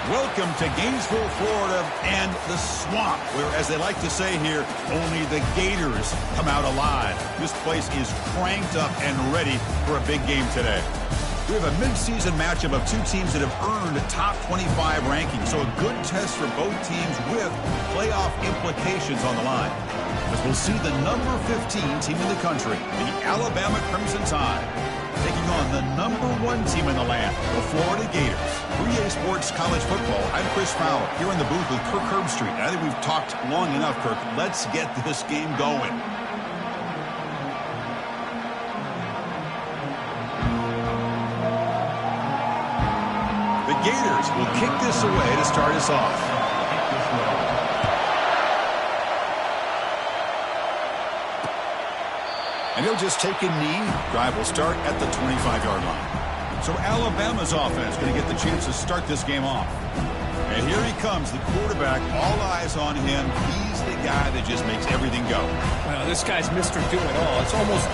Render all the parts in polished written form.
Welcome to Gainesville, Florida, and the swamp, where, as they like to say here, only the Gators come out alive. This place is cranked up and ready for a big game today. We have a mid-season matchup of two teams that have earned top 25 rankings, so a good test for both teams with playoff implications on the line. As we'll see the number 15 team in the country, the Alabama Crimson Tide, taking on the number 1 team in the land, the Florida Gators. 3A Sports College Football. I'm Chris Fowler here in the booth with Kirk Herbstreit. I think we've talked long enough, Kirk. Let's get this game going. The Gators will kick this away to start us off. And he'll just take a knee. Drive will start at the 25-yard line. So Alabama's offense going to get the chance to start this game off. And here he comes, the quarterback. All eyes on him. He's the guy that just makes everything go. Well, this guy's Mr. Do-It-All. It's almost...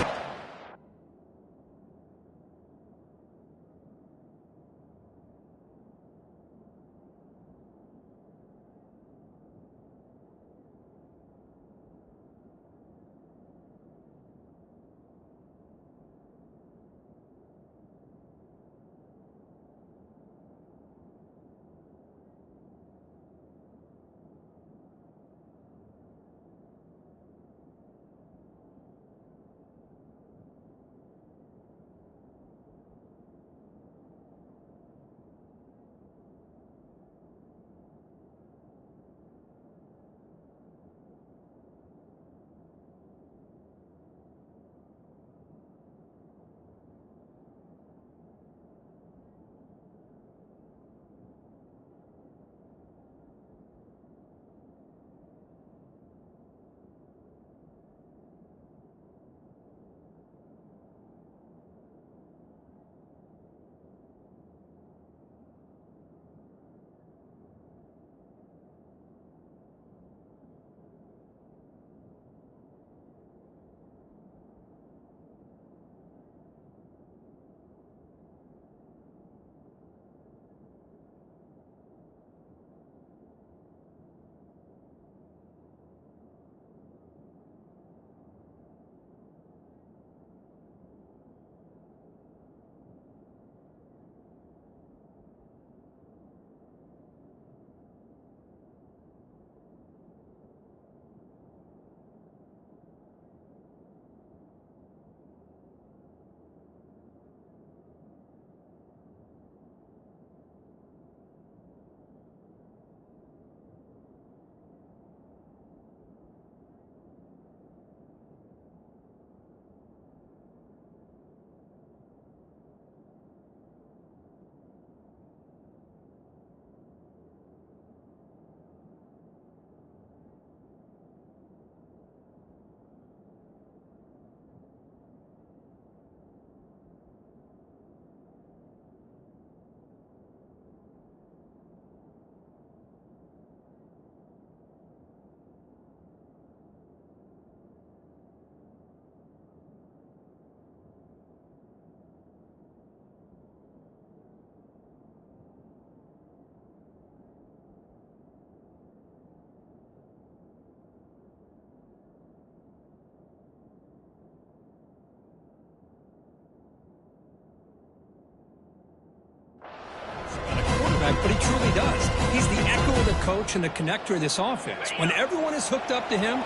But he truly does. He's the echo of the coach and the connector of this offense. When everyone is hooked up to him,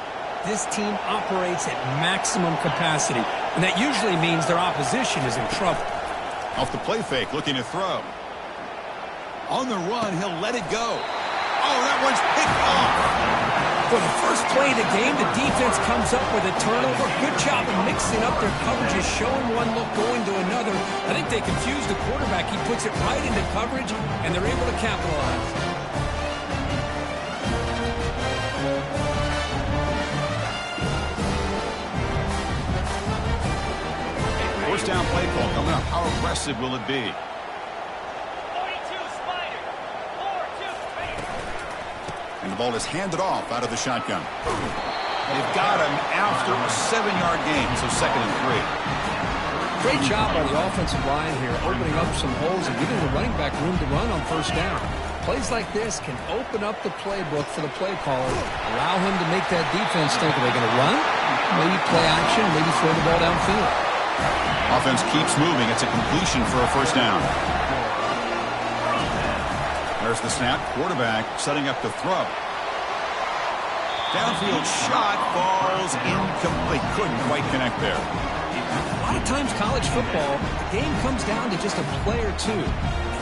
this team operates at maximum capacity. And that usually means their opposition is in trouble. Off the play fake, looking to throw. On the run, he'll let it go. Oh, that one's picked off. For the first play of the game, the defense comes up with a turnover. Good job of mixing up their coverages, showing one look, going to another. I think they confused the quarterback. He puts it right into coverage, and they're able to capitalize. First down play call coming up. How aggressive will it be? And the ball is handed off out of the shotgun. They've got him after a 7-yard gain, so 2nd and 3. Great job by the offensive line here, opening up some holes and giving the running back room to run on first down. Plays like this can open up the playbook for the play caller, allow him to make that defense think, are they going to run? Maybe play action, maybe throw the ball downfield. Offense keeps moving. It's a completion for a first down. There's the snap. Quarterback setting up the throw. Downfield shot falls incomplete. Couldn't quite connect there. A lot of times college football, the game comes down to just a play or two.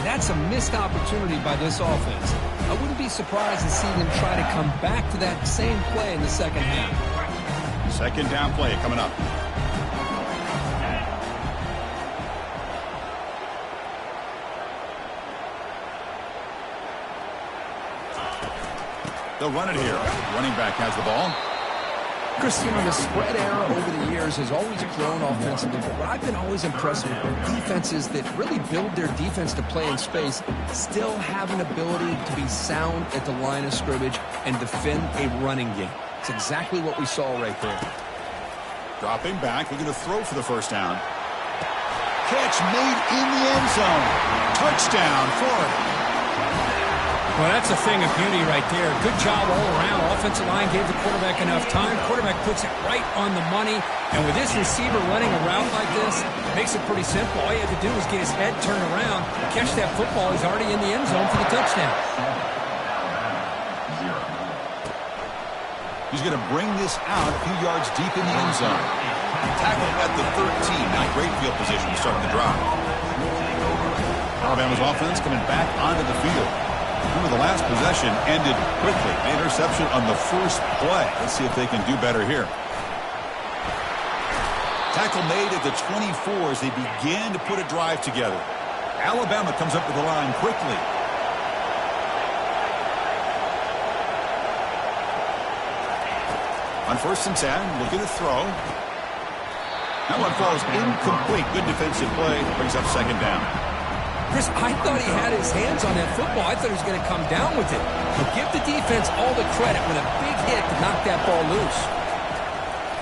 And that's a missed opportunity by this offense. I wouldn't be surprised to see them try to come back to that same play in the second half. Second down play coming up. They'll run it here. Running back has the ball. Chris, you know, the spread era over the years has always grown offensively, but what I've been always impressed with defenses that really build their defense to play in space still have an ability to be sound at the line of scrimmage and defend a running game. It's exactly what we saw right there. Dropping back, looking to throw for the first down. Catch made in the end zone. Touchdown, Florida. Well, that's a thing of beauty right there. Good job all around. Offensive line gave the quarterback enough time. Quarterback puts it right on the money. And with this receiver running a route like this, it makes it pretty simple. All you have to do is get his head turned around, catch that football. He's already in the end zone for the touchdown. He's going to bring this out a few yards deep in the end zone. Tackling at the 13. Now great field position to start the drive. Alabama's offense coming back onto the field. Remember, the last possession ended quickly. An interception on the first play. Let's see if they can do better here. Tackle made at the 24 as they began to put a drive together. Alabama comes up with the line quickly. On 1st and 10, looking to throw. That one falls incomplete. Good defensive play. Brings up second down. Chris, I thought he had his hands on that football. I thought he was going to come down with it. But give the defense all the credit with a big hit to knock that ball loose.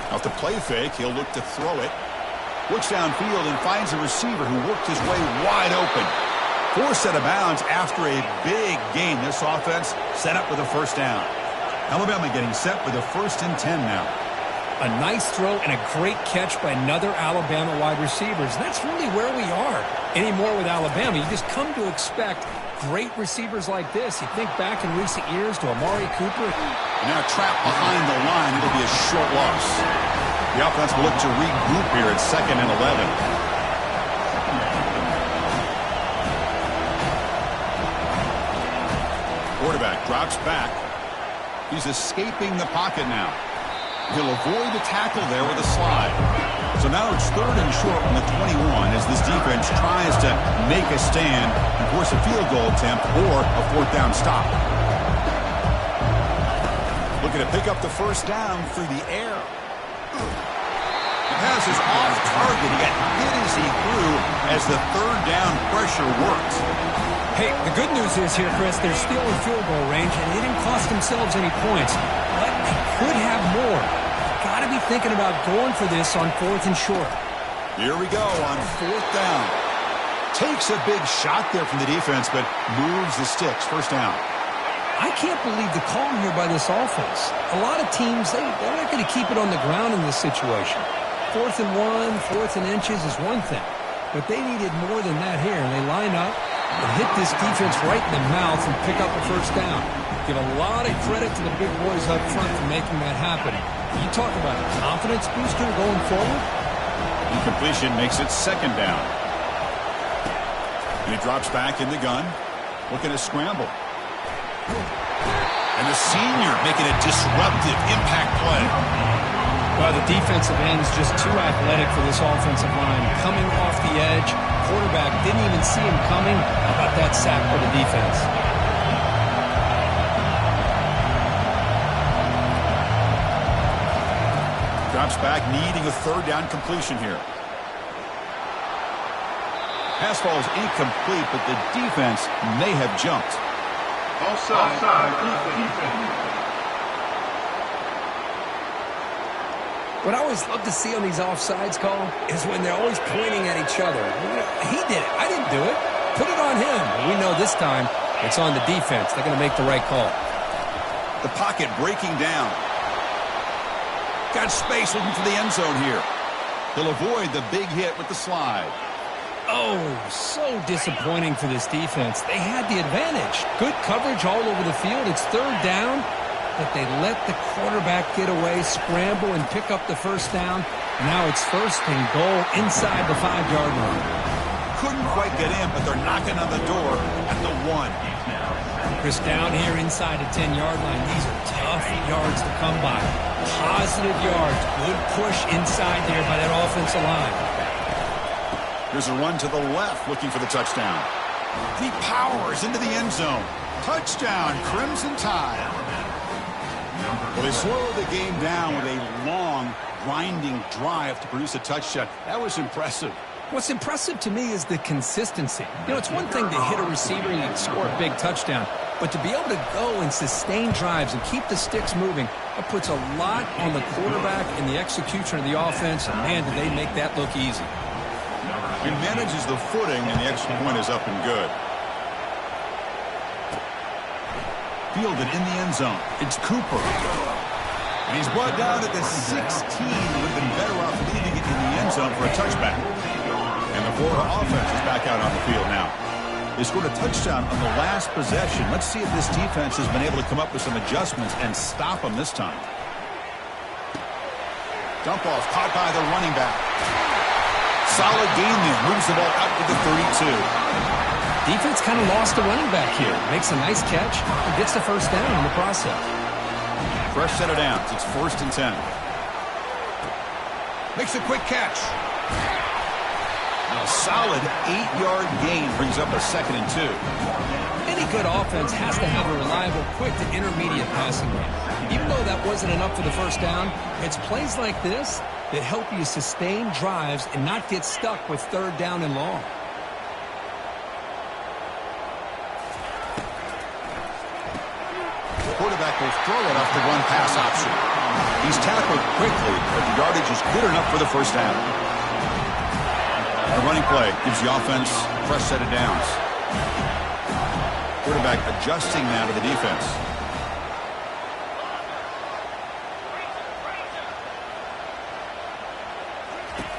Off the play fake, he'll look to throw it. Looks downfield and finds a receiver who worked his way wide open. Forced out of bounds after a big gain. This offense set up with a first down. Alabama getting set for the 1st and 10 now. A nice throw and a great catch by another Alabama wide receivers. That's really where we are anymore with Alabama. You just come to expect great receivers like this. You think back in recent years to Amari Cooper. Now trapped behind the line. It'll be a short loss. The offense will look to regroup here at 2nd and 11. Quarterback drops back. He's escaping the pocket now. He'll avoid the tackle there with a slide. So now it's 3rd and short from the 21 as this defense tries to make a stand and force a field goal attempt or a 4th down stop. Looking to pick up the first down through the air. The pass is off target. He got hit as he threw as the 3rd down pressure worked. Hey, the good news is here, Chris, they're still in field goal range, and they didn't cost themselves any points. But they could have more. Got to be thinking about going for this on 4th and short. Here we go on 4th down. Takes a big shot there from the defense, but moves the sticks. First down. I can't believe the call here by this offense. A lot of teams, they're not going to keep it on the ground in this situation. 4th and 1, 4th and inches is one thing. But they needed more than that here, and they line up and hit this defense right in the mouth and pick up a first down. Give a lot of credit to the big boys up front for making that happen. You talk about a confidence booster going forward. Incompletion makes it 2nd down. And he drops back in the gun, looking to scramble. And the senior making a disruptive impact play. Well, the defensive end is just too athletic for this offensive line. Coming off the edge, quarterback didn't even see him coming. How about that sack for the defense? Drops back, needing a 3rd down completion here. Pass falls incomplete, but the defense may have jumped. Offside. Defense. What I always love to see on these offsides call is when they're always pointing at each other. He did it. I didn't do it. Put it on him. We know this time It's on the defense. They're going to make the right call. The pocket breaking down. Got space looking for the end zone here. He'll avoid the big hit with the slide. Oh, so disappointing for this defense. They had the advantage. Good coverage all over the field. It's third down, but they let the quarterback get away, scramble, and pick up the first down. Now it's first and goal inside the 5-yard line. Couldn't quite get in, but they're knocking on the door at the 1. Chris, down here inside the 10-yard line, these are tough yards to come by. Positive yards. Good push inside there by that offensive line. Here's a run to the left, looking for the touchdown. He powers into the end zone. Touchdown, Crimson Tide. Well, they slowed the game down with a long, grinding drive to produce a touchdown. That was impressive. What's impressive to me is the consistency. You know, it's one thing to hit a receiver and score a big touchdown, but to be able to go and sustain drives and keep the sticks moving, that puts a lot on the quarterback and the execution of the offense, and man, did they make that look easy. He manages the footing, and the extra point is up and good. Fielded in the end zone. It's Cooper. And he's brought down at the 16. Would have been better off leaving it in the end zone for a touchback. And the Florida offense is back out on the field now. They scored a touchdown on the last possession. Let's see if this defense has been able to come up with some adjustments and stop them this time. Dump off caught by the running back. Solid gain there. Moves the ball out to the 32. Defense kind of lost the running back here. Makes a nice catch and gets the first down in the process. Fresh set of downs. It's 1st and 10. Makes a quick catch. A solid 8-yard gain brings up a 2nd and 2. Any good offense has to have a reliable, quick to intermediate passing game. Even though that wasn't enough for the first down, it's plays like this that help you sustain drives and not get stuck with 3rd down and long. The quarterback will throw it off the run pass option. He's tackled quickly, but the yardage is good enough for the first down. The running play gives the offense a fresh set of downs. Quarterback adjusting now to the defense.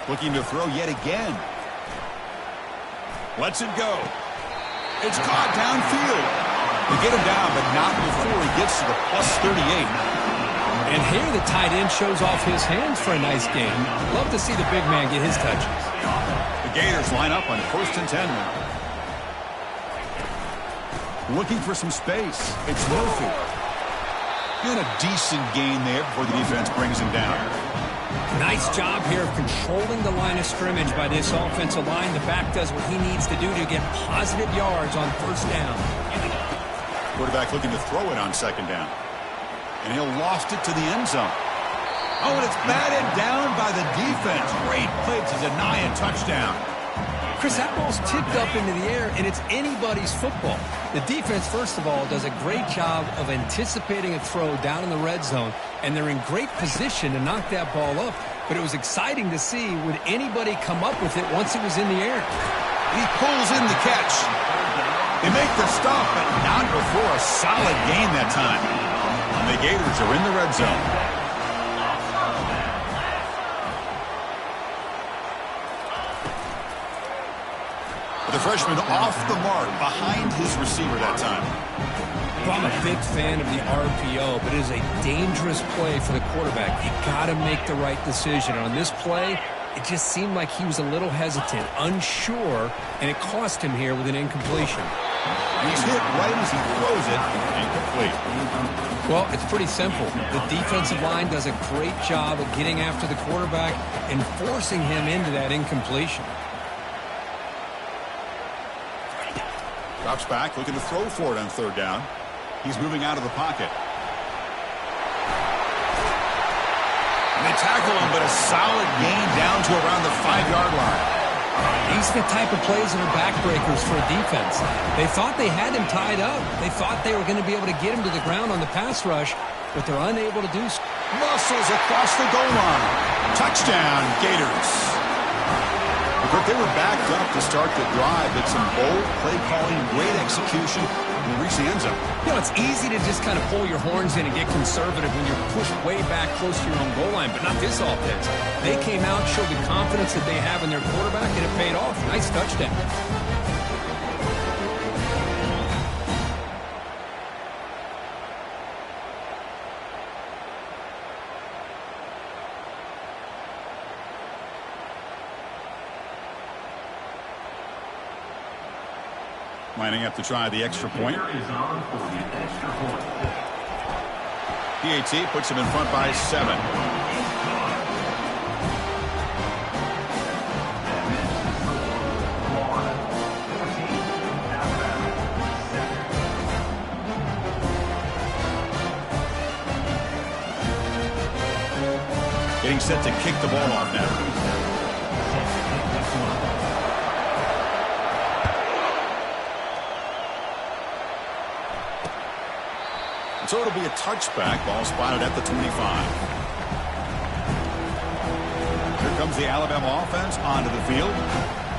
Looking to throw yet again. Lets it go. It's caught downfield. They get him down, but not before he gets to the +38. And here the tight end shows off his hands for a nice game. Love to see the big man get his touches. The Gators line up on 1st and 10 now. Looking for some space. It's Murphy. Doing a decent gain there before the defense brings him down. Nice job here of controlling the line of scrimmage by this offensive line. The back does what he needs to do to get positive yards on 1st down. Quarterback looking to throw it on 2nd down. And he'll loft it to the end zone. Oh, and it's batted down by the defense. Great play to deny a touchdown. Chris, that ball's tipped up into the air, and it's anybody's football. The defense, first of all, does a great job of anticipating a throw down in the red zone, and they're in great position to knock that ball up. But it was exciting to see, would anybody come up with it once it was in the air? He pulls in the catch. They make the stop, but not before a solid gain that time. And the Gators are in the red zone. The freshman off the mark behind his receiver that time. Well, I'm a big fan of the RPO, but it is a dangerous play for the quarterback. You got to make the right decision. On this play, it just seemed like he was a little hesitant, unsure, and it cost him here with an incompletion. He's hit right as he throws it, incomplete. Well, it's pretty simple. The defensive line does a great job of getting after the quarterback and forcing him into that incompletion. Drops back, looking to throw for it on 3rd down. He's moving out of the pocket. And they tackle him, but a solid gain down to around the 5-yard line. These are the type of plays that are backbreakers for a defense. They thought they had him tied up. They thought they were going to be able to get him to the ground on the pass rush, but they're unable to do so. Muscles across the goal line. Touchdown, Gators. But they were backed up to start the drive. It's some bold play calling, great execution. will reach the end zone. You know, it's easy to just kind of pull your horns in and get conservative when you're pushed way back close to your own goal line, but not this offense. They came out, showed the confidence that they have in their quarterback, and it paid off. Nice touchdown. Lining up to try the extra point. PAT puts him in front by 7. Getting set to kick the ball off now. So it'll be a touchback. Ball spotted at the 25. Here comes the Alabama offense onto the field.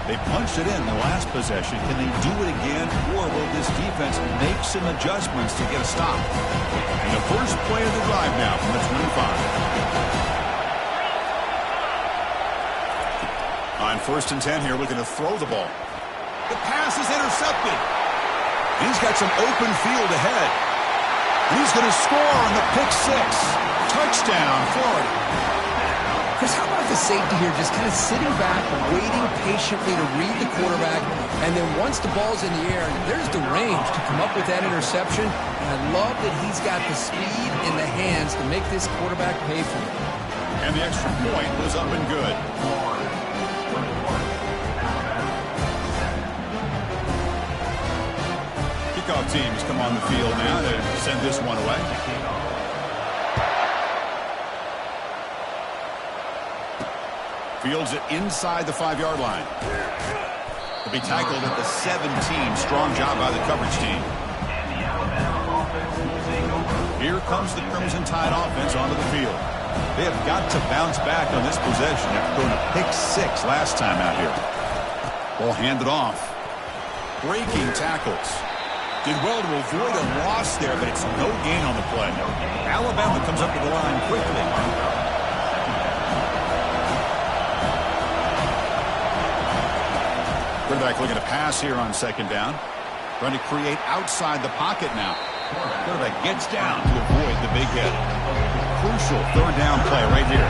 They punched it in the last possession. Can they do it again, or will this defense make some adjustments to get a stop? And the first play of the drive now from the 25. On 1st and 10 here, looking to throw the ball. The pass is intercepted. He's got some open field ahead. He's going to score on the pick 6. Touchdown, Florida. Chris, how about the safety here just kind of sitting back, waiting patiently to read the quarterback, and then once the ball's in the air, there's the range to come up with that interception. And I love that he's got the speed in the hands to make this quarterback pay for it. And the extra point was up and good. Kickoff teams come on the field now to send this one away. Fields it inside the 5-yard line. To be tackled at the 17. Strong job by the coverage team. Here comes the Crimson Tide offense onto the field. They have got to bounce back on this possession after going to pick 6 last time out here. Ball handed off. Breaking tackles. Did well to avoid a loss there, but it's no gain on the play. Alabama comes up to the line quickly. Quarterback looking to pass here on 2nd down. Trying to create outside the pocket now. Quarterback gets down to avoid the big hit. Crucial 3rd down play right here.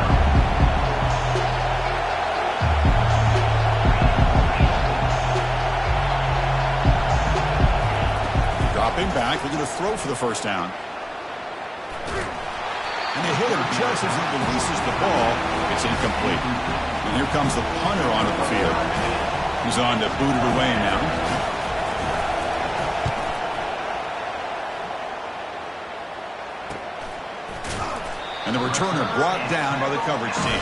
Dropping back, looking to throw for the 1st down. And they hit him just as he releases the ball. It's incomplete. And here comes the punter onto the field. He's on to boot it away now. And the returner brought down by the coverage team.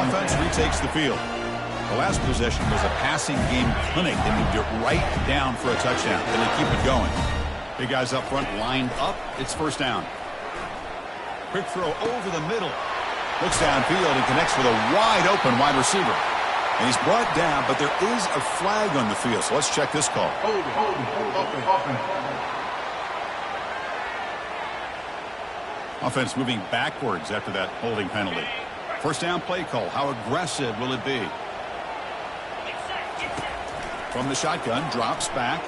Offense retakes the field. The last possession was a passing game clinic. They moved it right down for a touchdown. Then they keep it going. Big guys up front lined up. It's first down. Quick throw over the middle. Looks downfield and connects with a wide open wide receiver. And he's brought down, but there is a flag on the field. So let's check this call. Offense moving backwards after that holding penalty. First down play call. How aggressive will it be? From the shotgun, drops back.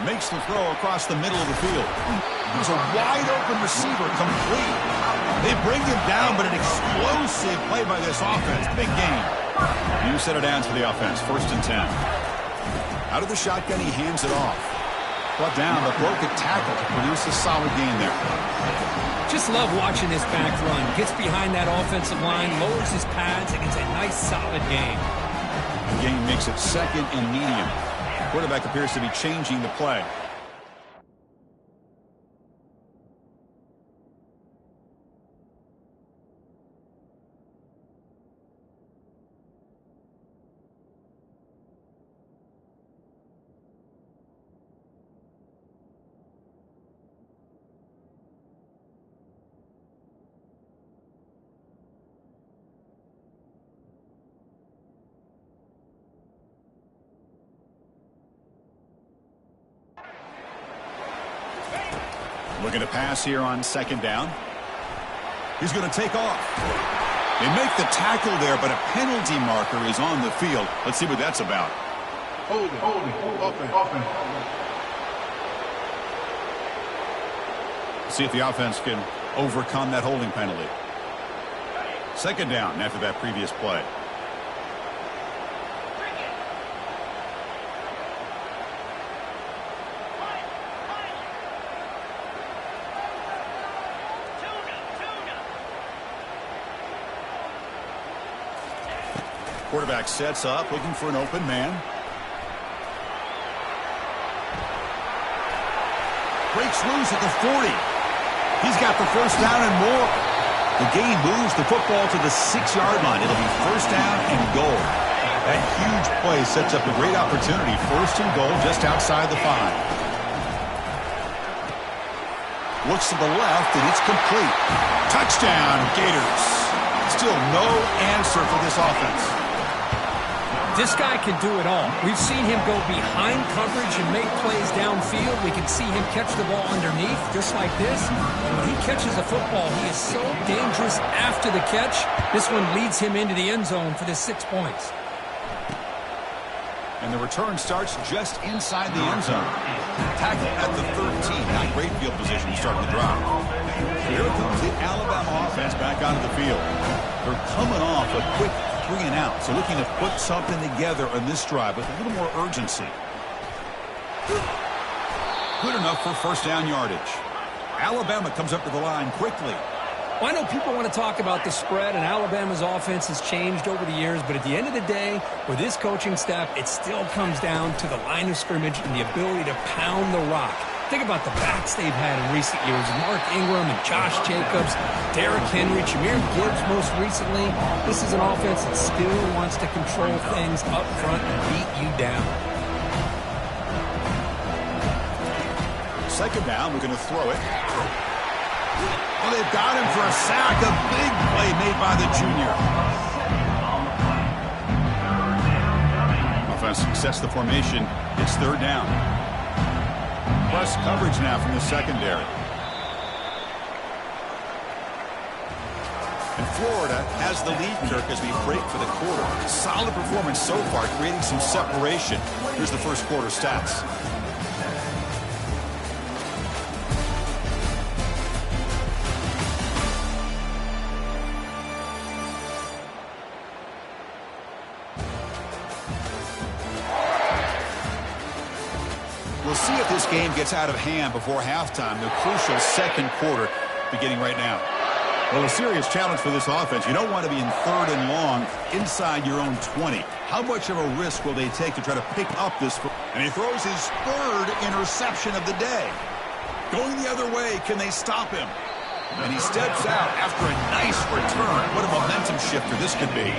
Makes the throw across the middle of the field. There's a wide open receiver, complete. They bring him down, but an explosive play by this offense. Big game. New set of downs for the offense. First and 10. Out of the shotgun, he hands it off. Brought down, but broke a tackle to produce a solid gain there. Just love watching this back run. Gets behind that offensive line, lowers his pads, and gets a nice solid gain. The game makes it second and medium. Quarterback appears to be changing the play. Looking to pass here on second down. He's going to take off. They make the tackle there, but a penalty marker is on the field. Let's see what that's about. Hold it. See if the offense can overcome that holding penalty. Second down after that previous play. Quarterback sets up, looking for an open man. Breaks loose at the 40. He's got the first down and more. The game moves the football to the 6-yard line. It'll be first down and goal. That huge play sets up a great opportunity. First and goal just outside the 5. Looks to the left, and it's complete. Touchdown, Gators. Still no answer for this offense. This guy can do it all. We've seen him go behind coverage and make plays downfield. We can see him catch the ball underneath, just like this. And when he catches a football, he is so dangerous after the catch. This one leads him into the end zone for the 6 points. And the return starts just inside the end zone. Tackle at the 13. Not great field position starting the drive. Here comes the Alabama offense back onto the field. They're coming off a quick 3-and-out, so looking to put something together on this drive with a little more urgency. Good enough for first down yardage. Alabama comes up to the line quickly. Well, I know people want to talk about the spread, and Alabama's offense has changed over the years, but at the end of the day, with this coaching staff, it still comes down to the line of scrimmage and the ability to pound the rock. Think about the backs they've had in recent years. Mark Ingram and Josh Jacobs, Derrick Henry, Jahmyr Gibbs most recently. This is an offense that still wants to control things up front and beat you down. Second down, we're going to throw it. Well, they've got him for a sack. A big play made by the junior. Offense sets the formation. It's third down. Press coverage now from the secondary. And Florida has the lead, Kirk, as we break for the quarter. Solid performance so far, creating some separation. Here's the first quarter stats. We'll see if this game gets out of hand before halftime. The crucial second quarter beginning right now. Well, a serious challenge for this offense. You don't want to be in third and long inside your own 20. How much of a risk will they take to try to pick up this? And he throws his third interception of the day. Going the other way, can they stop him? And he steps out after a nice return. What a momentum shifter this could be.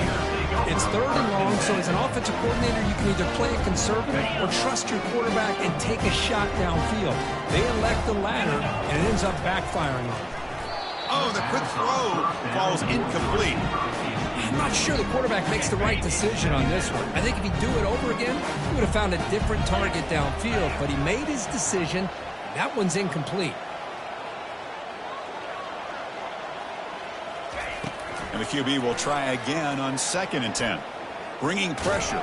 It's 3rd and long, so as an offensive coordinator, you can either play it conservative or trust your quarterback and take a shot downfield. They elect the latter, and it ends up backfiring on them. Oh, the quick throw falls incomplete. I'm not sure the quarterback makes the right decision on this one. I think if he'd do it over again, he would have found a different target downfield, but he made his decision. That one's incomplete. And the QB will try again on 2nd and 10. Bringing pressure.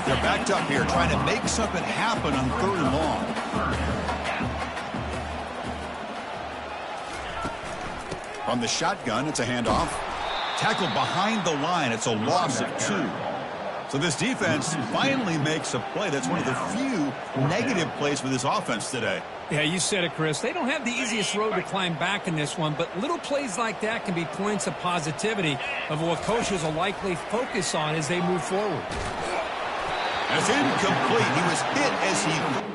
They're backed up here, trying to make something happen on 3rd and long. From the shotgun, it's a handoff. Tackled behind the line. It's a loss of 2. So this defense finally makes a play. That's one of the few negative plays for this offense today. Yeah, you said it, Chris. They don't have the easiest road to climb back in this one, but little plays like that can be points of positivity of what coaches will likely focus on as they move forward. It's incomplete. He was hit as he...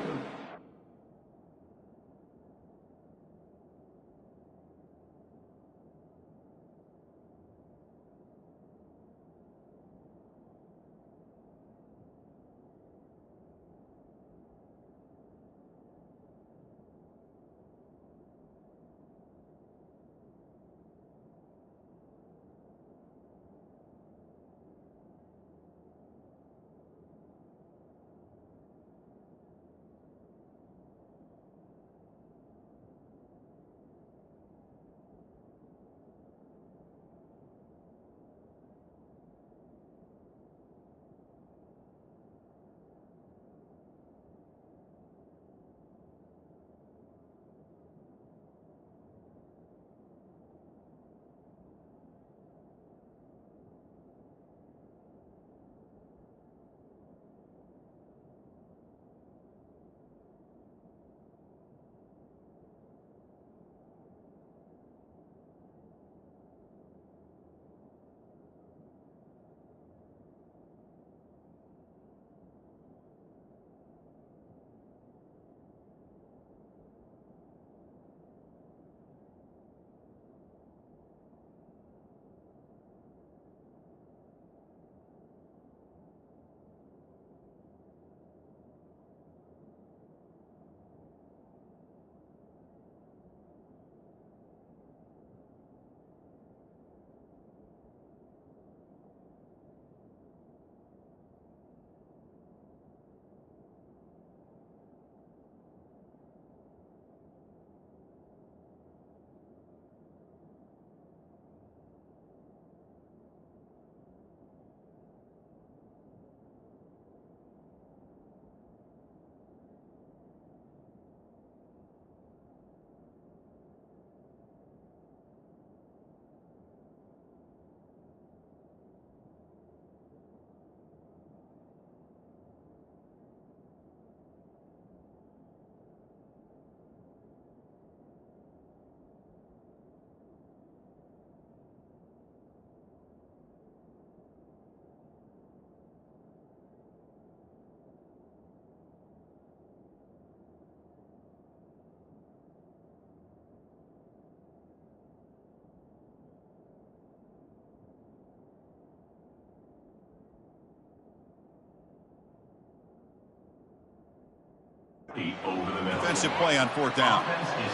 Defensive play on 4th down.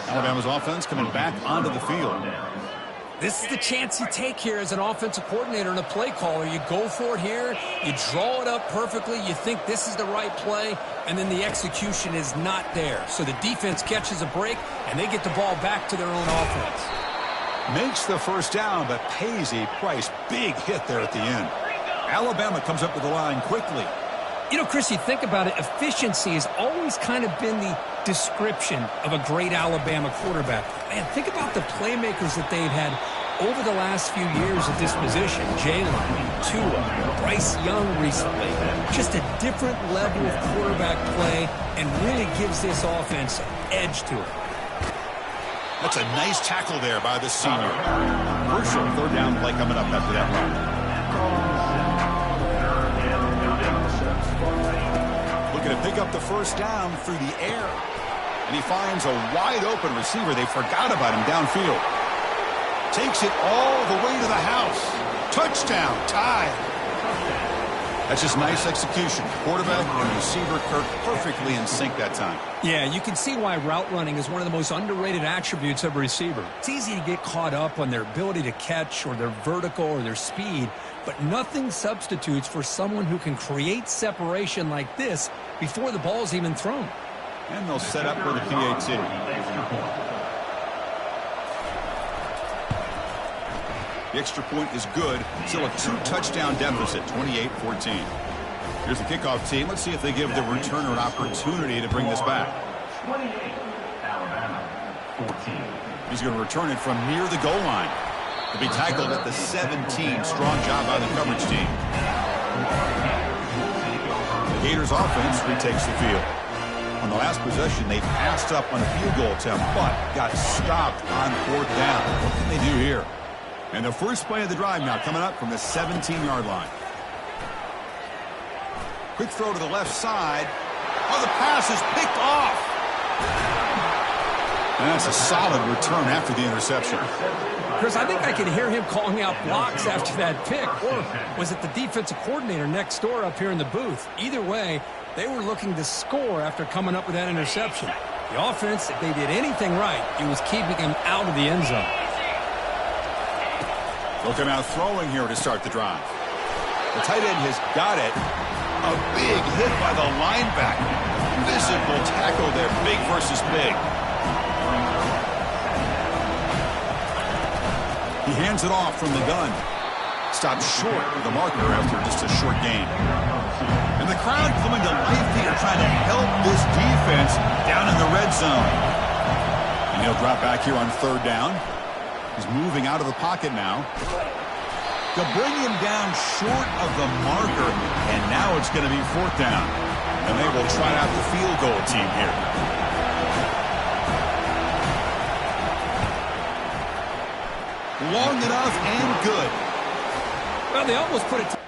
Alabama's offense coming back onto the field. This is the chance you take here as an offensive coordinator and a play caller. You go for it here, you draw it up perfectly, you think this is the right play, and then the execution is not there. So the defense catches a break, and they get the ball back to their own offense. Makes the 1st down, but pays a price. Big hit there at the end. Alabama comes up to the line quickly. You know, Chris, you think about it, efficiency has always kind of been the description of a great Alabama quarterback. Man, think about the playmakers that they've had over the last few years at this position. Jalen, Tua, Bryce Young recently. Just a different level of quarterback play and really gives this offense an edge to it. That's a nice tackle there by the senior. Crucial 3rd down play coming up after that run. Looking to pick pick up the first down through the air. And he finds a wide-open receiver. They forgot about him downfield. Takes it all the way to the house. Touchdown, tied. That's just nice execution. Quarterback and receiver Kirk perfectly in sync that time. Yeah, you can see why route running is one of the most underrated attributes of a receiver. It's easy to get caught up on their ability to catch or their vertical or their speed, but nothing substitutes for someone who can create separation like this before the ball's even thrown. And they'll set up for the PAT. The extra point is good. Still a 2-touchdown deficit, 28-14. Here's the kickoff team. Let's see if they give the returner an opportunity to bring this back. He's going to return it from near the goal line. He'll be tackled at the 17. Strong job by the coverage team. The Gators offense retakes the field. On the last possession, they passed up on a field goal attempt, but got stopped on 4th down. What can they do here? And the first play of the drive now coming up from the 17-yard line. Quick throw to the left side. Oh, the pass is picked off. And that's a solid return after the interception. Chris, I think I can hear him calling out blocks after that pick. Or was it the defensive coordinator next door up here in the booth? Either way, they were looking to score after coming up with that interception. The offense, if they did anything right, it was keeping him out of the end zone. They'll come out throwing here to start the drive. The tight end has got it. A big hit by the linebacker. Visible tackle there. Big versus big. He hands it off from the gun. Stops short of the marker after just a short gain. And the crowd coming to life here, trying to help this defense down in the red zone. And he'll drop back here on 3rd down. He's moving out of the pocket now. They'll bring him down short of the marker, and now it's going to be 4th down. And they will try out the field goal team here. Long enough and good. Well, they almost put it...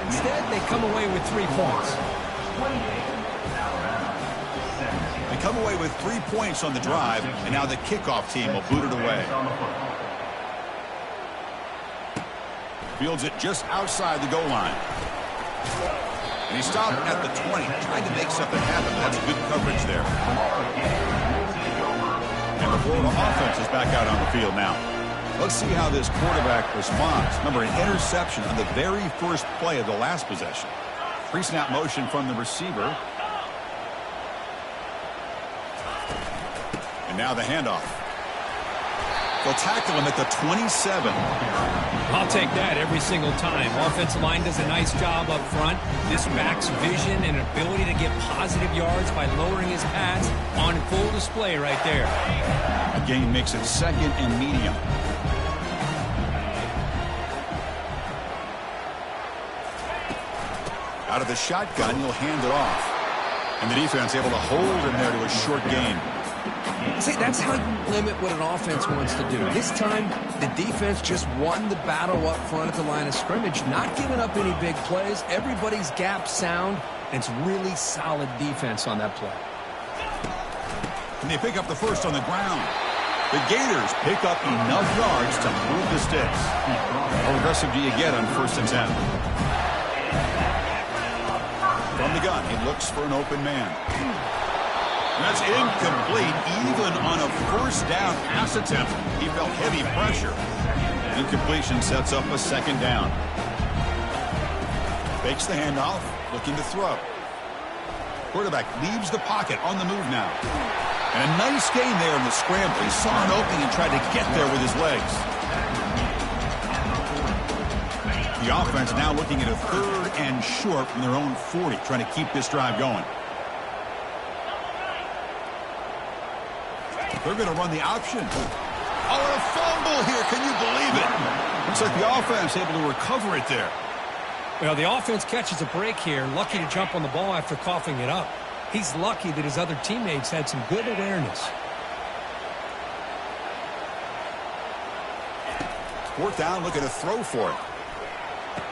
Instead, they come away with 3 points. They come away with 3 points on the drive, and now the kickoff team will boot it away. Fields it just outside the goal line. And he stopped at the 20, trying to make something happen. That's good coverage there. And the Florida offense is back out on the field now. Let's see how this quarterback responds. Remember, an interception on the very first play of the last possession. Pre-snap motion from the receiver. And now the handoff. They'll tackle him at the 27. I'll take that every single time. Offensive line does a nice job up front. This back's vision and ability to get positive yards by lowering his pads on full display right there. A gain makes it 2nd and medium. Out of the shotgun, he'll hand it off. And the defense able to hold him there to a short gain. See, that's how you limit what an offense wants to do. This time, the defense just won the battle up front at the line of scrimmage, not giving up any big plays. Everybody's gap sound, and it's really solid defense on that play. And they pick up the first on the ground. The Gators pick up enough yards to move the sticks. How aggressive do you get on 1st and 10? From the gun, he looks for an open man. And that's incomplete. Even on a 1st down pass attempt, he felt heavy pressure. Incompletion sets up a 2nd down. Fakes the handoff, looking to throw. Quarterback leaves the pocket, on the move now. And a nice gain there in the scramble. He saw an opening and tried to get there with his legs. The offense now looking at a 3rd and short from their own 40, trying to keep this drive going. They're going to run the option. Oh, a fumble here. Can you believe it? Looks like the offense able to recover it there. Well, the offense catches a break here, lucky to jump on the ball after coughing it up. He's lucky that his other teammates had some good awareness. 4th down, looking to throw for it.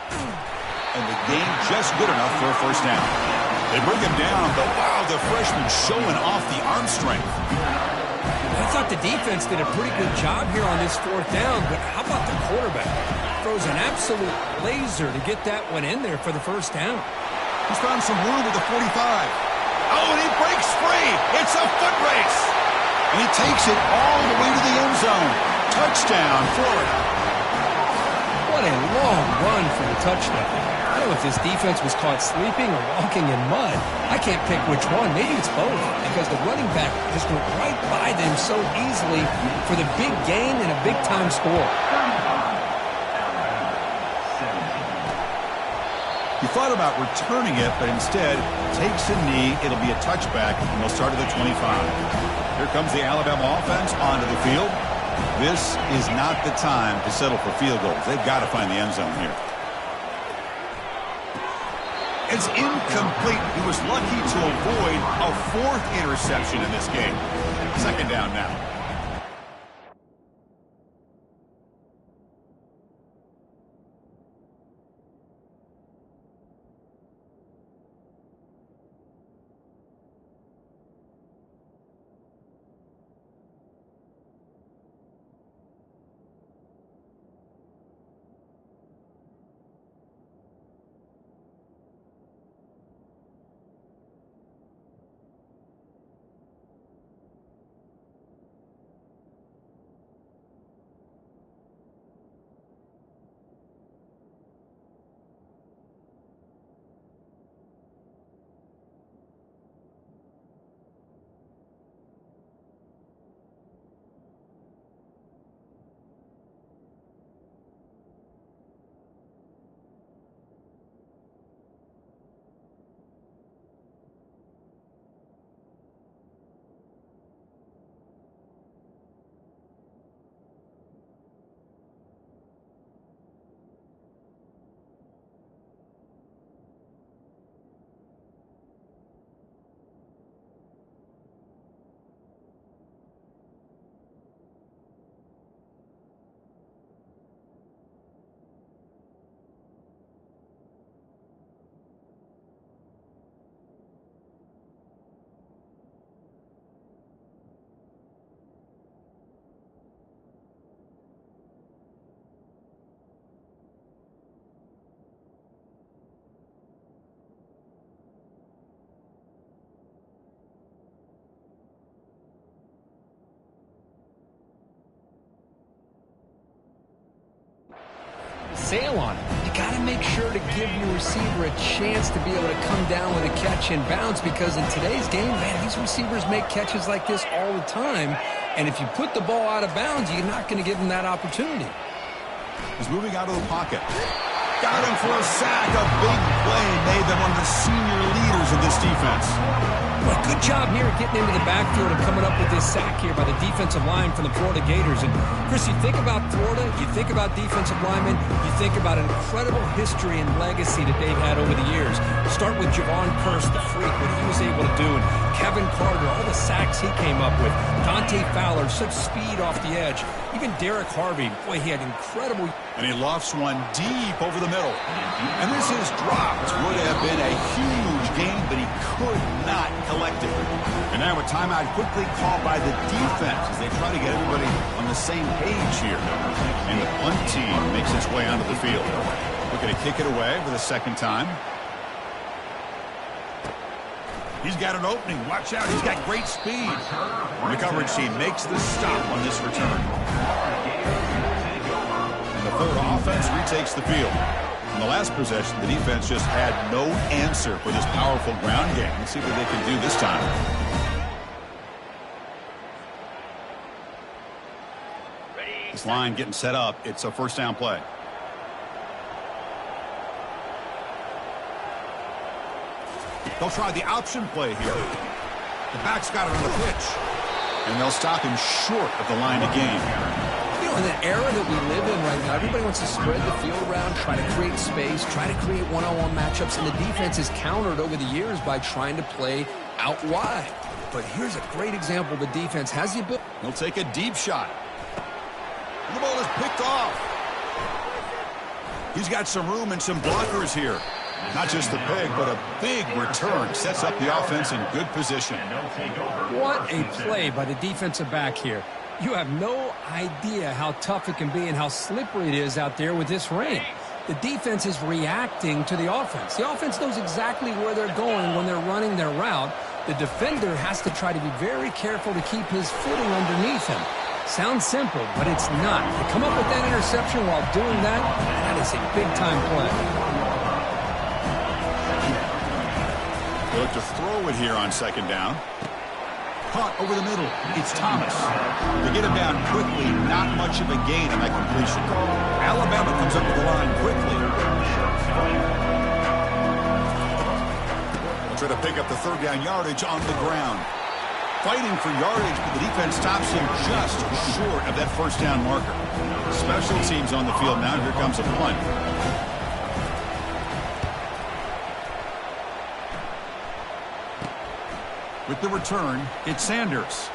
And the gain just good enough for a 1st down. They bring him down, but wow, the freshman showing off the arm strength. I thought the defense did a pretty good job here on this 4th down, but how about the quarterback? Throws an absolute laser to get that one in there for the 1st down. He's found some room with the 45. Oh, and he breaks free. It's a foot race. And he takes it all the way to the end zone. Touchdown, Florida. What a long run for the touchdown. I don't know if this defense was caught sleeping or walking in mud. I can't pick which one. Maybe it's both, because the running back just went right by them so easily for the big gain and a big-time score. He thought about returning it, but instead takes a knee. It'll be a touchback, and they'll start at the 25. Here comes the Alabama offense onto the field. This is not the time to settle for field goals. They've got to find the end zone here. It's incomplete. He was lucky to avoid a 4th interception in this game. 2nd down now. Sail on it. You got to make sure to give your receiver a chance to be able to come down with a catch and bounce, because in today's game, man, these receivers make catches like this all the time, And if you put the ball out of bounds, you're not going to give him that opportunity. He's moving out of the pocket. Got him for a sack. A big play made them one of the senior leaders of this defense. Well, good job here getting into the backfield and coming up with this sack here by the defensive line from the Florida Gators. And, Chris, you think about Florida, you think about defensive linemen, you think about an incredible history and legacy that they've had over the years. Start with Javon Kearse, the freak, what he was able to do, and Kevin Carter, all the sacks he came up with. Dante Fowler, such speed off the edge. Even Derek Harvey, boy, he had incredible... And he lofts one deep over the middle. And this is dropped. Would have been a huge gain, but he could not collect it. And now a timeout quickly called by the defense as they try to get everybody on the same page here. And the punt team makes its way onto the field. Looking to kick it away for the second time. He's got an opening. Watch out. He's got great speed. And the coverage team makes the stop on this return. And the Florida offense retakes the field. In the last possession, the defense just had no answer for this powerful ground game. Let's see what they can do this time. This line getting set up. It's a first down play. They'll try the option play here. The back's got it on the pitch. And they'll stop him short of the line of game. You know, in the era that we live in right now, everybody wants to spread the field around, try to create space, try to create one-on-one matchups, and the defense is countered over the years by trying to play out wide. But here's a great example. The defense has the ability. He'll take a deep shot. And the ball is picked off. He's got some room and some blockers here. Not just the pick, but a big return. Sets up the offense in good position. What a play by the defensive back here. You have no idea how tough it can be and how slippery it is out there with this rain. The defense is reacting to the offense. The offense knows exactly where they're going when they're running their route. The defender has to try to be very careful to keep his footing underneath him. Sounds simple, but it's not. To come up with that interception while doing that, that is a big-time play. They look to throw it here on second down. Caught over the middle. It's Thomas. They get him down quickly. Not much of a gain on that completion. Alabama comes up to the line quickly. They'll try to pick up the third down yardage on the ground. Fighting for yardage, but the defense stops him just short of that first down marker. Special teams on the field now. Here comes a punt. With the return, it's Sanders.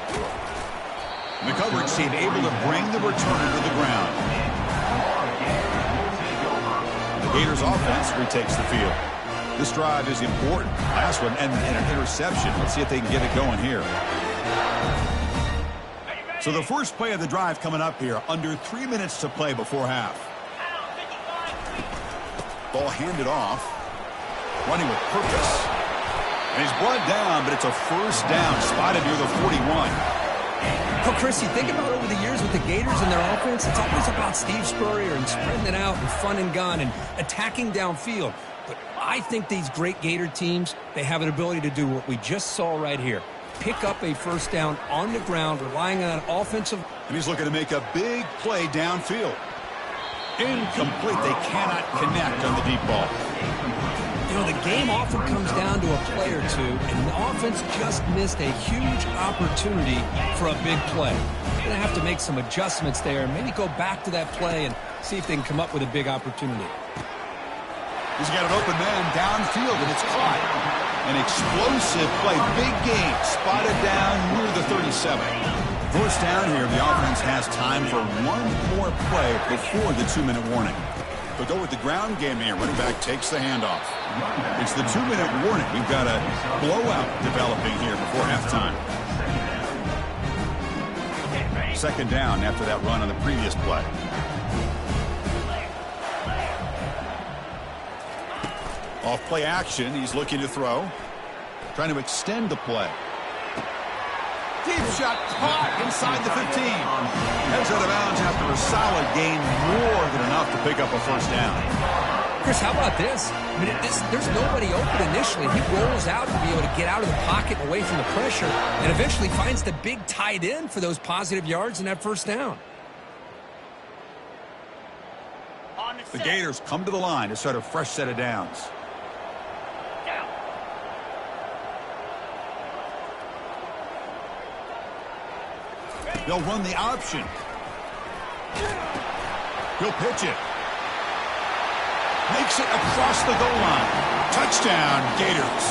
And the coverage team able to bring the returner to the ground. The Gators offense retakes the field. This drive is important. Last one and an interception. Let's see if they can get it going here. So the first play of the drive coming up here. Under 3 minutes to play before half. Ball handed off. Running with purpose. And he's brought down, but it's a first down spotted near the 41. Well, Chris, you think about over the years with the Gators and their offense, it's always about Steve Spurrier and spreading it out and fun and gun and attacking downfield. But I think these great Gator teams, they have an ability to do what we just saw right here. Pick up a first down on the ground, relying on an offensive. And he's looking to make a big play downfield. Incomplete. They cannot connect on the deep ball. You know, the game often comes down to a play or two, and the offense just missed a huge opportunity for a big play. They're going to have to make some adjustments there and maybe go back to that play and see if they can come up with a big opportunity. He's got an open man downfield, and it's caught. An explosive play. Big game. Spotted down near the 37. First down here, the offense has time for one more play before the 2-minute warning. They'll go with the ground game here. Running back takes the handoff. It's the 2-minute warning. We've got a blowout developing here before halftime. Second down after that run on the previous play. Off play action. He's looking to throw. Trying to extend the play. Deep shot caught inside the 15. Heads out of bounds after a solid gain, more than enough to pick up a first down. Chris, how about this? I mean, there's nobody open initially. He rolls out to be able to get out of the pocket and away from the pressure and eventually finds the big tight end for those positive yards and that first down. The Gators come to the line to start a fresh set of downs. They'll run the option. He'll pitch it. Makes it across the goal line. Touchdown, Gators.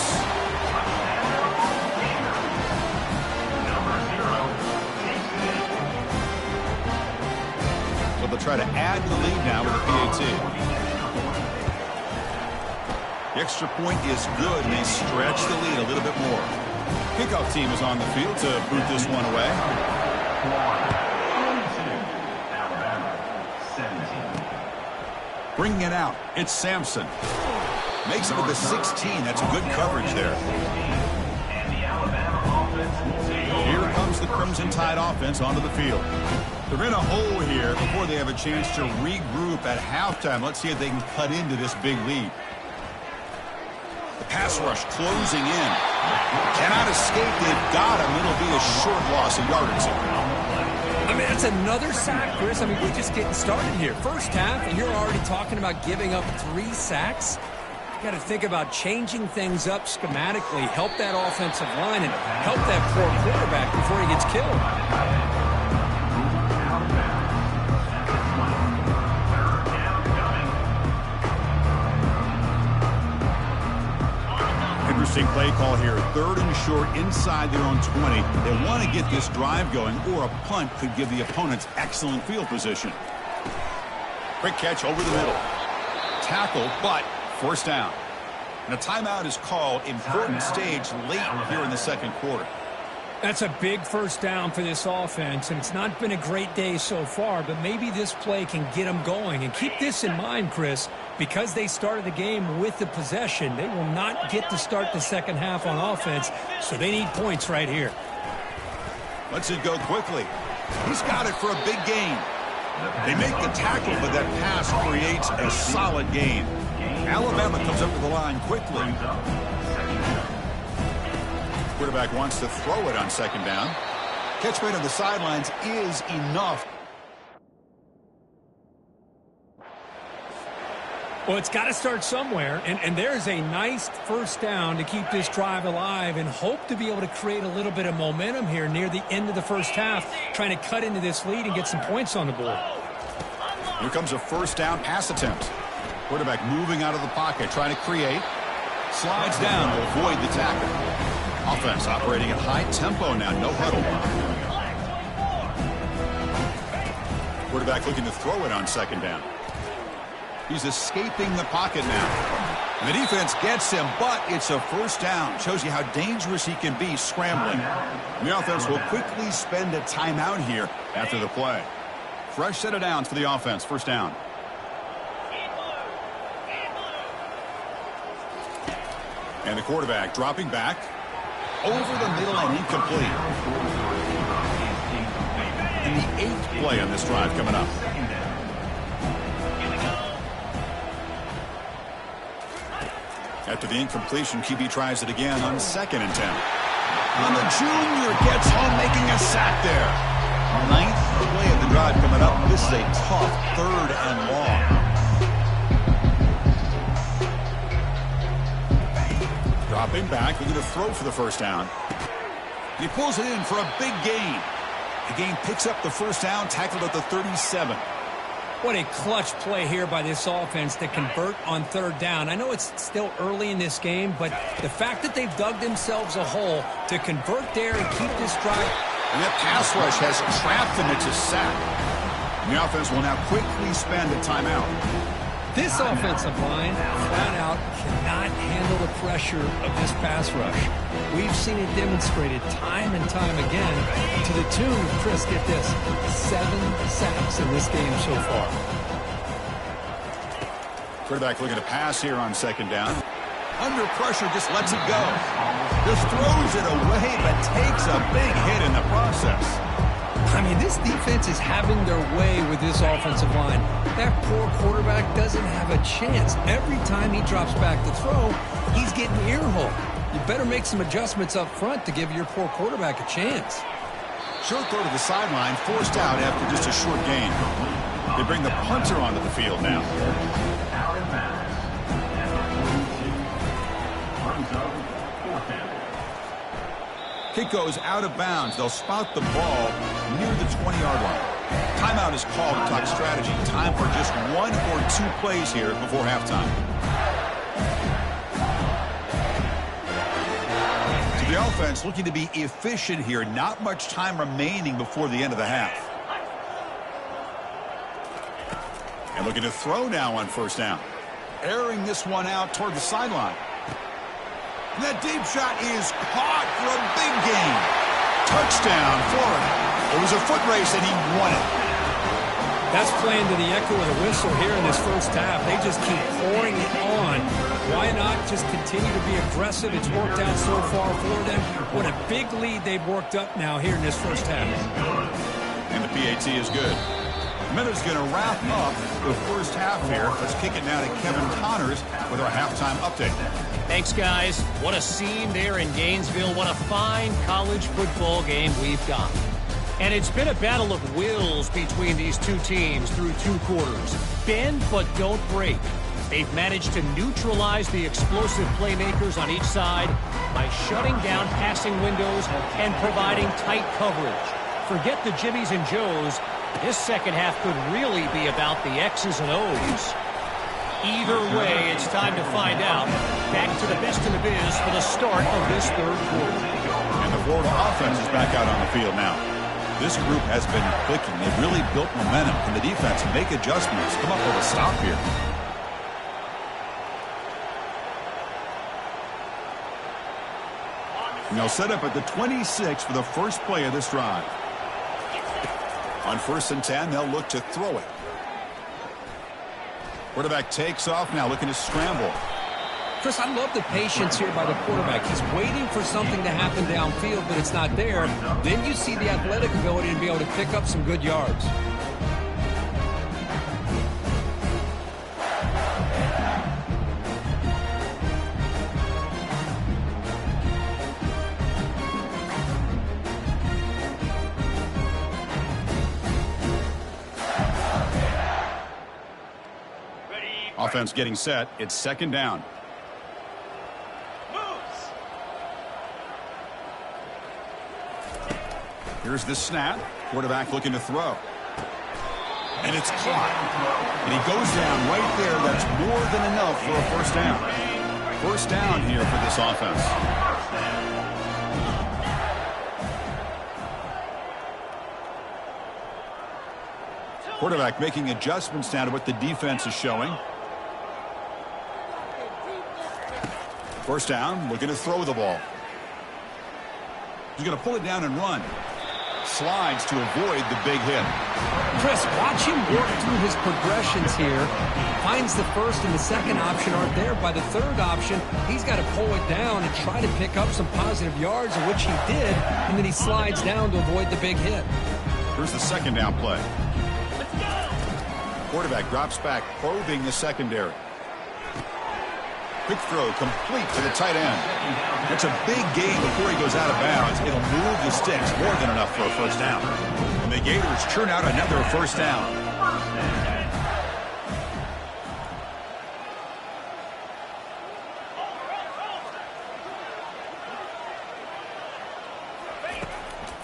So they'll try to add to the lead now with a PAT. The extra point is good, and they stretch the lead a little bit more. Kickoff team is on the field to boot this one away. Bringing it out, it's Sampson. Makes it with the 16. That's good coverage there. Here comes the Crimson Tide offense onto the field. They're in a hole here before they have a chance to regroup at halftime. Let's see if they can cut into this big lead. The pass rush closing in. Cannot escape. They've got him. It'll be a short loss, a yard or two. I mean, that's another sack, Chris. I mean, we're just getting started here. First half, and you're already talking about giving up 3 sacks. You got to think about changing things up schematically, help that offensive line, and help that poor quarterback before he gets killed. Interesting play call here. 3rd and short inside their own 20. They want to get this drive going, or a punt could give the opponents excellent field position. Quick catch over the middle. Tackle, but first down. And a timeout is called. Important stage late here in the second quarter. That's a big first down for this offense, and it's not been a great day so far, but maybe this play can get them going. And keep this in mind, Chris, because they started the game with the possession, they will not get to start the second half on offense, so they need points right here. Lets it go quickly. He's got it for a big gain. They make the tackle, but that pass creates a solid gain. Alabama comes up to the line quickly. Quarterback wants to throw it on second down. Catch made on the sidelines is enough. Well, it's got to start somewhere, and there's a nice first down to keep this drive alive and hope to be able to create a little bit of momentum here near the end of the first half, trying to cut into this lead and get some points on the board. Here comes a first down pass attempt. Quarterback moving out of the pocket, trying to create. Slides down to avoid the tackle. Offense operating at high tempo now, no huddle. Quarterback looking to throw it on second down. He's escaping the pocket now. And the defense gets him, but it's a first down. Shows you how dangerous he can be scrambling. And the offense will quickly spend a timeout here after the play. Fresh set of downs for the offense, first down. And the quarterback dropping back. Over the middle and incomplete. And the 8th play on this drive coming up. After the incompletion, QB tries it again on 2nd and 10. And the junior gets home, making a sack there. 9th play of the drive coming up. This is a tough 3rd and long. Dropping back, looking to throw for the first down. He pulls it in for a big gain. The gain picks up the first down, tackled at the 37. What a clutch play here by this offense to convert on 3rd down. I know it's still early in this game, but the fact that they've dug themselves a hole to convert there and keep this drive. And that pass rush has trapped them. It's a sack. And the offense will now quickly spend a timeout. This offensive line, flat out, cannot handle the pressure of this pass rush. We've seen it demonstrated time and time again to the tune of, Chris, get this, 7 sacks in this game so far. Quarterback looking to pass here on second down. Under pressure, just lets it go. Just throws it away, but takes a big hit in the process. I mean, this defense is having their way with this offensive line. That poor quarterback doesn't have a chance. Every time he drops back to throw, he's getting ear-hole. You better make some adjustments up front to give your poor quarterback a chance. Short throw to the sideline, forced out after just a short gain. They bring the punter onto the field now. Kick goes out of bounds. They'll spout the ball near the 20-yard line. Timeout is called to talk strategy. Time for just 1 or 2 plays here before halftime. So the offense looking to be efficient here. Not much time remaining before the end of the half. And looking to throw now on first down. Airing this one out toward the sideline. And that deep shot is caught for a big gain. Touchdown, Florida. It was a foot race, and he won it. That's playing to the echo of the whistle here in this first half. They just keep pouring it on. Why not just continue to be aggressive? It's worked out so far for them. What a big lead they've worked up now here in this first half. And the PAT is good. Miller's going to wrap up the first half here. Let's kick it now to Kevin Connors with our halftime update. Thanks, guys. What a scene there in Gainesville. What a fine college football game we've got. And it's been a battle of wills between these two teams through 2 quarters. Bend but don't break. They've managed to neutralize the explosive playmakers on each side by shutting down passing windows and providing tight coverage. Forget the Jimmies and Joes. This second half could really be about the X's and O's. Either way, it's time to find out. Back to the best in the biz for the start of this third quarter. And the Florida offense is back out on the field now. This group has been clicking. They've really built momentum. Can the defense make adjustments? Come up with a stop here. And they'll set up at the 26 for the first play of this drive. On 1st and 10, they'll look to throw it. Quarterback takes off now, looking to scramble. Chris, I love the patience here by the quarterback. He's waiting for something to happen downfield, but it's not there. Then you see the athletic ability to be able to pick up some good yards. Offense getting set. It's 2nd down. Here's the snap. Quarterback looking to throw. And it's caught. And he goes down right there. That's more than enough for a first down. First down here for this offense. Quarterback making adjustments now to what the defense is showing. First down, looking to throw the ball. He's going to pull it down and run. Slides to avoid the big hit. Chris, watch him work through his progressions here. Finds the first and the second option aren't there. By the third option, he's got to pull it down and try to pick up some positive yards, which he did, and then he slides down to avoid the big hit. Here's the 2nd down play. Quarterback drops back, probing the secondary. Quick throw complete to the tight end. It's a big gain before he goes out of bounds. It'll move the sticks, more than enough for a first down. And the Gators churn out another first down.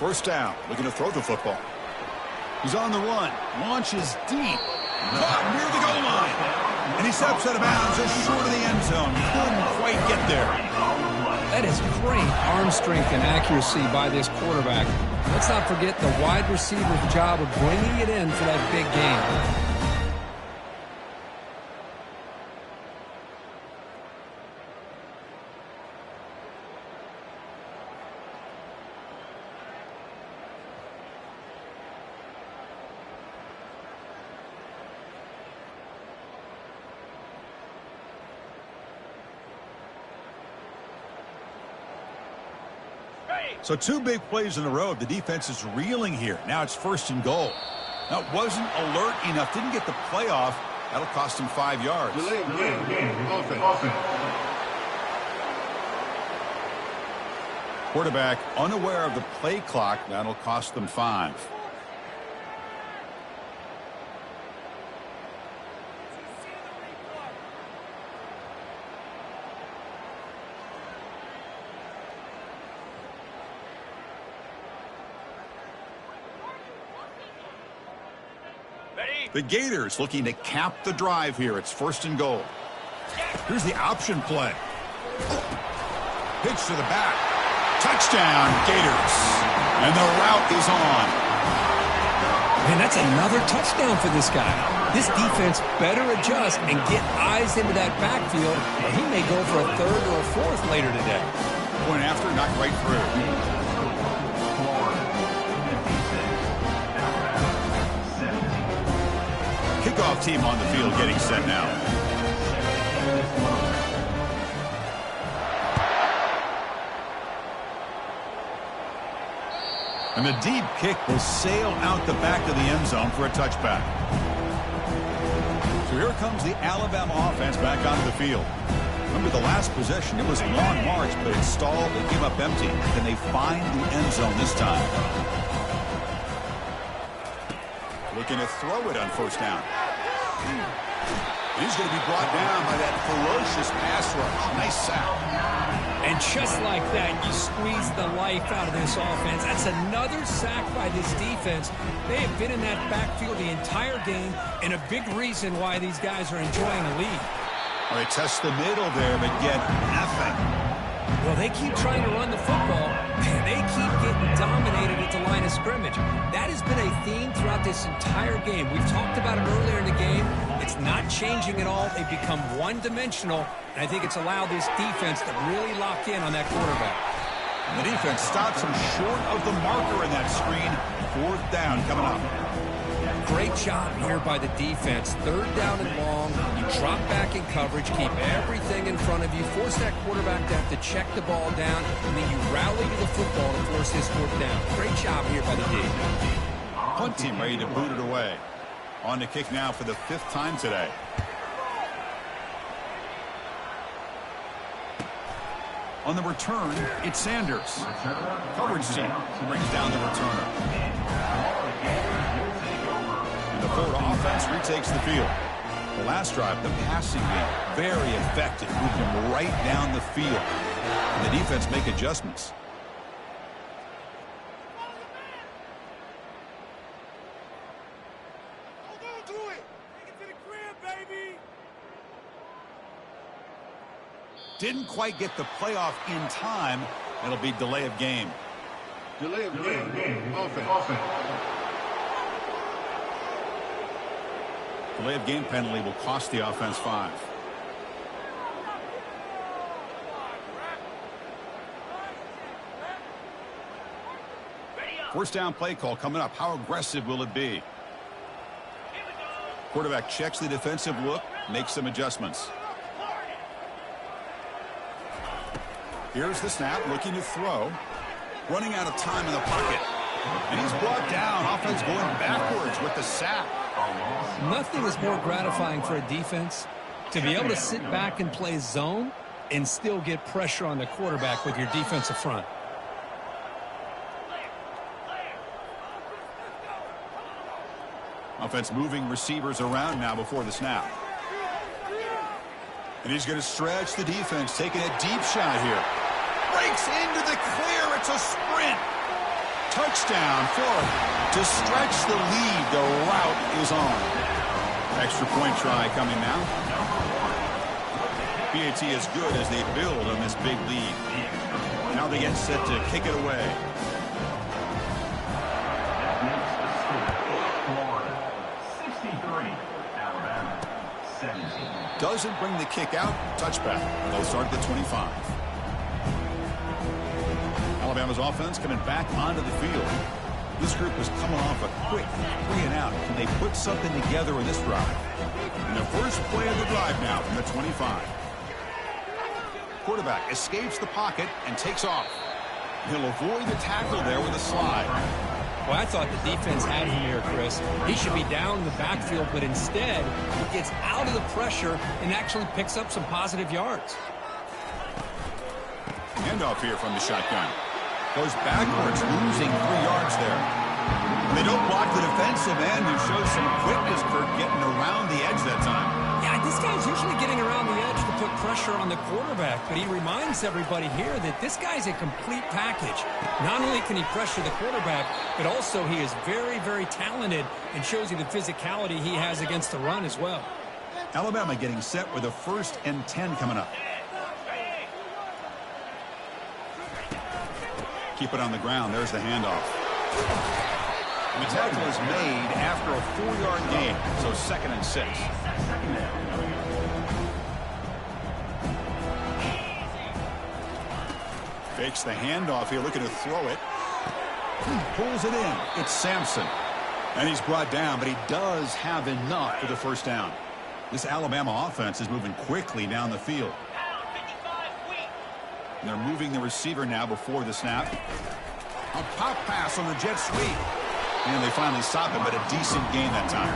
First down, looking to throw the football. He's on the run, launches deep. Caught near the goal line. And he steps out of bounds just short of the end zone. Couldn't quite get there. That is great arm strength and accuracy by this quarterback. Let's not forget the wide receiver's job of bringing it in for that big game. So 2 big plays in a row. The defense is reeling here. Now it's 1st and goal. Now, it wasn't alert enough. Didn't get the play off. That'll cost him 5 yards. Delay of game. Offense. Quarterback unaware of the play clock. That'll cost them 5. The Gators looking to cap the drive here. It's 1st and goal. Here's the option play. Pitch to the back. Touchdown, Gators. And the route is on. Man, that's another touchdown for this guy. This defense better adjust and get eyes into that backfield, or he may go for a 3rd or a 4th later today. Point after, knocked right through. Kickoff team on the field getting set now. And the deep kick will sail out the back of the end zone for a touchback. So here comes the Alabama offense back onto the field. Remember the last possession, it was a long march, but it stalled. They came up empty. Can they find the end zone this time? Looking to throw it on 1st down. He's going to be brought down by that ferocious pass rush. Nice sack. And just like that, you squeeze the life out of this offense. That's another sack by this defense. They have been in that backfield the entire game, and a big reason why these guys are enjoying a lead. Well, they test the middle there, but get nothing. Well, they keep trying to run the football, and they keep getting dominated at the line of scrimmage. That has been a theme throughout this entire game. We've talked about it earlier in the game. It's not changing at all. They've become one-dimensional, and I think it's allowed this defense to really lock in on that quarterback. The defense stops him short of the marker in that screen. 4th down coming up. Great job here by the defense. 3rd down and long. You drop back in coverage, keep everything in front of you, force that quarterback to have to check the ball down, and then you rally to the football to force his 4th down. Great job here by the D. Punt team ready to boot it away. On to kick now for the 5th time today. On the return, it's Sanders. Coverage team brings down the returner. And the Florida offense retakes the field. The last drive, the passing game, very effective. Moved them right down the field. And the defense make adjustments. Didn't quite get the playoff in time. It'll be delay of game. Delay of game. Offense. Delay of game penalty will cost the offense 5. First down play call coming up. How aggressive will it be? Quarterback checks the defensive look, makes some adjustments. Here's the snap, looking to throw. Running out of time in the pocket. And he's brought down. Offense going backwards with the sack. Nothing is more gratifying for a defense to be able to sit back and play zone and still get pressure on the quarterback with your defensive front. Offense moving receivers around now before the snap. And he's going to stretch the defense, taking a deep shot here. Breaks into the clear. It's a sprint. Touchdown, Florida. To stretch the lead, the route is on. Extra point try coming now. PAT is good as they build on this big lead. Now they get set to kick it away. Doesn't bring the kick out. Touchback. They'll start at the 25. Alabama's offense coming back onto the field. This group is coming off a quick 3-and-out. Can they put something together in this drive? And the first play of the drive now from the 25. Quarterback escapes the pocket and takes off. He'll avoid the tackle there with a slide. Well, I thought the defense had him here, Chris. He should be down in the backfield, but instead, he gets out of the pressure and actually picks up some positive yards. Handoff here from the shotgun. Goes backwards, losing 3 yards there. And they don't block the defensive end, who shows some quickness, Kirk, getting around the edge that time. Yeah, this guy's usually getting around the edge to put pressure on the quarterback, but he reminds everybody here that this guy's a complete package. Not only can he pressure the quarterback, but also he is very, very talented and shows you the physicality he has against the run as well. Alabama getting set with a 1st and 10 coming up. Keep it on the ground. There's the handoff. And the tackle is made after a 4-yard gain, so 2nd and 6. Fakes the handoff here, looking to throw it. Pulls it in. It's Sampson. And he's brought down, but he does have enough for the 1st down. This Alabama offense is moving quickly down the field. And they're moving the receiver now before the snap. A pop pass on the jet sweep. And they finally stop him, but a decent gain that time.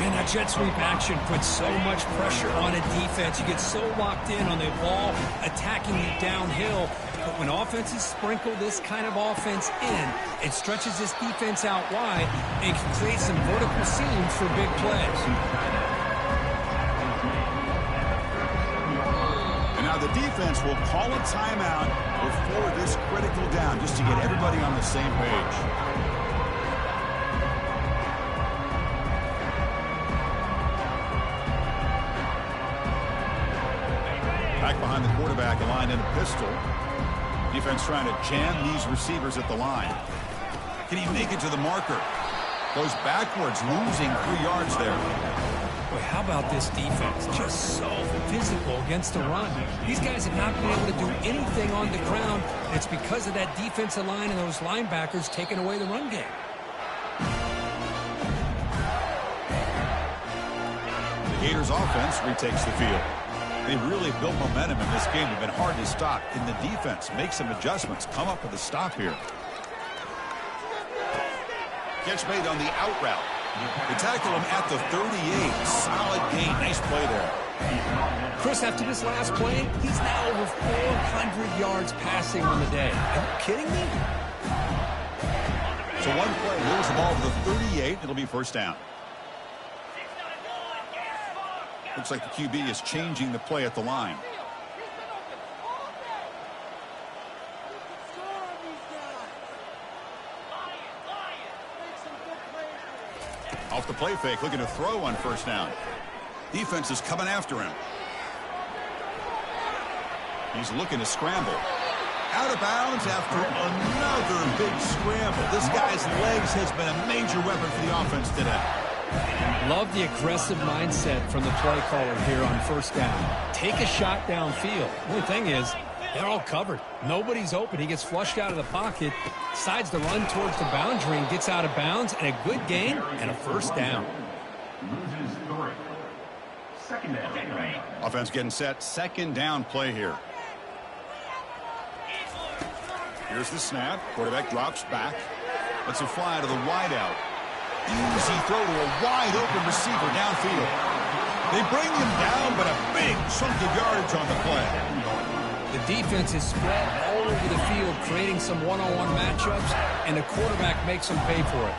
Man, that jet sweep action puts so much pressure on a defense. You get so locked in on the ball, attacking you downhill. But when offenses sprinkle this kind of offense in, it stretches this defense out wide and can create some vertical seams for big plays. And now the defense will call a timeout before this critical down, just to get everybody on the same page. Back behind the quarterback, aligned in a pistol. Defense trying to jam these receivers at the line. Can he make it to the marker? Goes backwards, losing 3 yards there. Boy, how about this defense? Just so physical against the run. These guys have not been able to do anything on the ground. And it's because of that defensive line and those linebackers taking away the run game. The Gators offense retakes the field. They've really built momentum in this game. They've been hard to stop. In the defense, make some adjustments. Come up with a stop here. Catch made on the out route. They tackle him at the 38. Solid gain. Nice play there. Chris, after this last play, he's now over 400 yards passing on the day. Are you kidding me? So one play moves the ball to the 38. It'll be 1st down. Looks like the QB is changing the play at the line. Off the play fake, looking to throw on 1st down. Defense is coming after him. He's looking to scramble. Out of bounds after another big scramble. This guy's legs has been a major weapon for the offense today. Love the aggressive mindset from the play caller here on 1st down. Take a shot downfield. The only thing is, they're all covered. Nobody's open. He gets flushed out of the pocket, decides to run towards the boundary and gets out of bounds, and a good gain and a 1st down. Loses 3. 2nd down. Offense getting set. 2nd down play here. Here's the snap. Quarterback drops back. Lets it fly to the wideout. Easy throw to a wide-open receiver downfield. They bring him down, but a big chunk of yardage on the play. The defense is spread all over the field, creating some one-on-one matchups, and the quarterback makes them pay for it.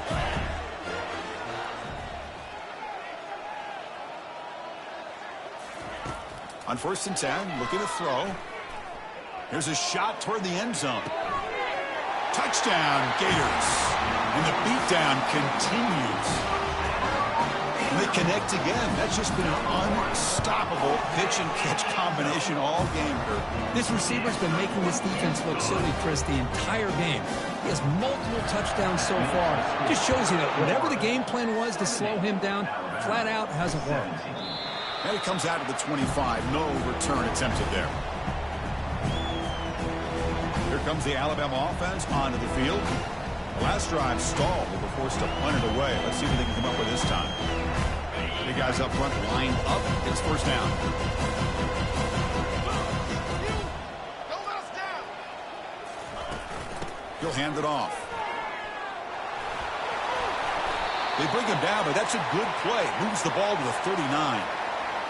On 1st and 10, looking to throw. Here's a shot toward the end zone. Touchdown, Gators. And the beatdown continues. And they connect again. That's just been an unstoppable pitch-and-catch combination all game here. This receiver's been making this defense look silly, Chris, the entire game. He has multiple touchdowns so far. Just shows you that whatever the game plan was to slow him down, flat out hasn't worked. And it comes out of the 25. No return attempted there. Here comes the Alabama offense onto the field. The last drive stalled. They were forced to punt it away. Let's see what they can come up with this time. Big guys up front lined up. It's 1st down. He'll hand it off. They bring him down, but that's a good play. Moves the ball to the 39.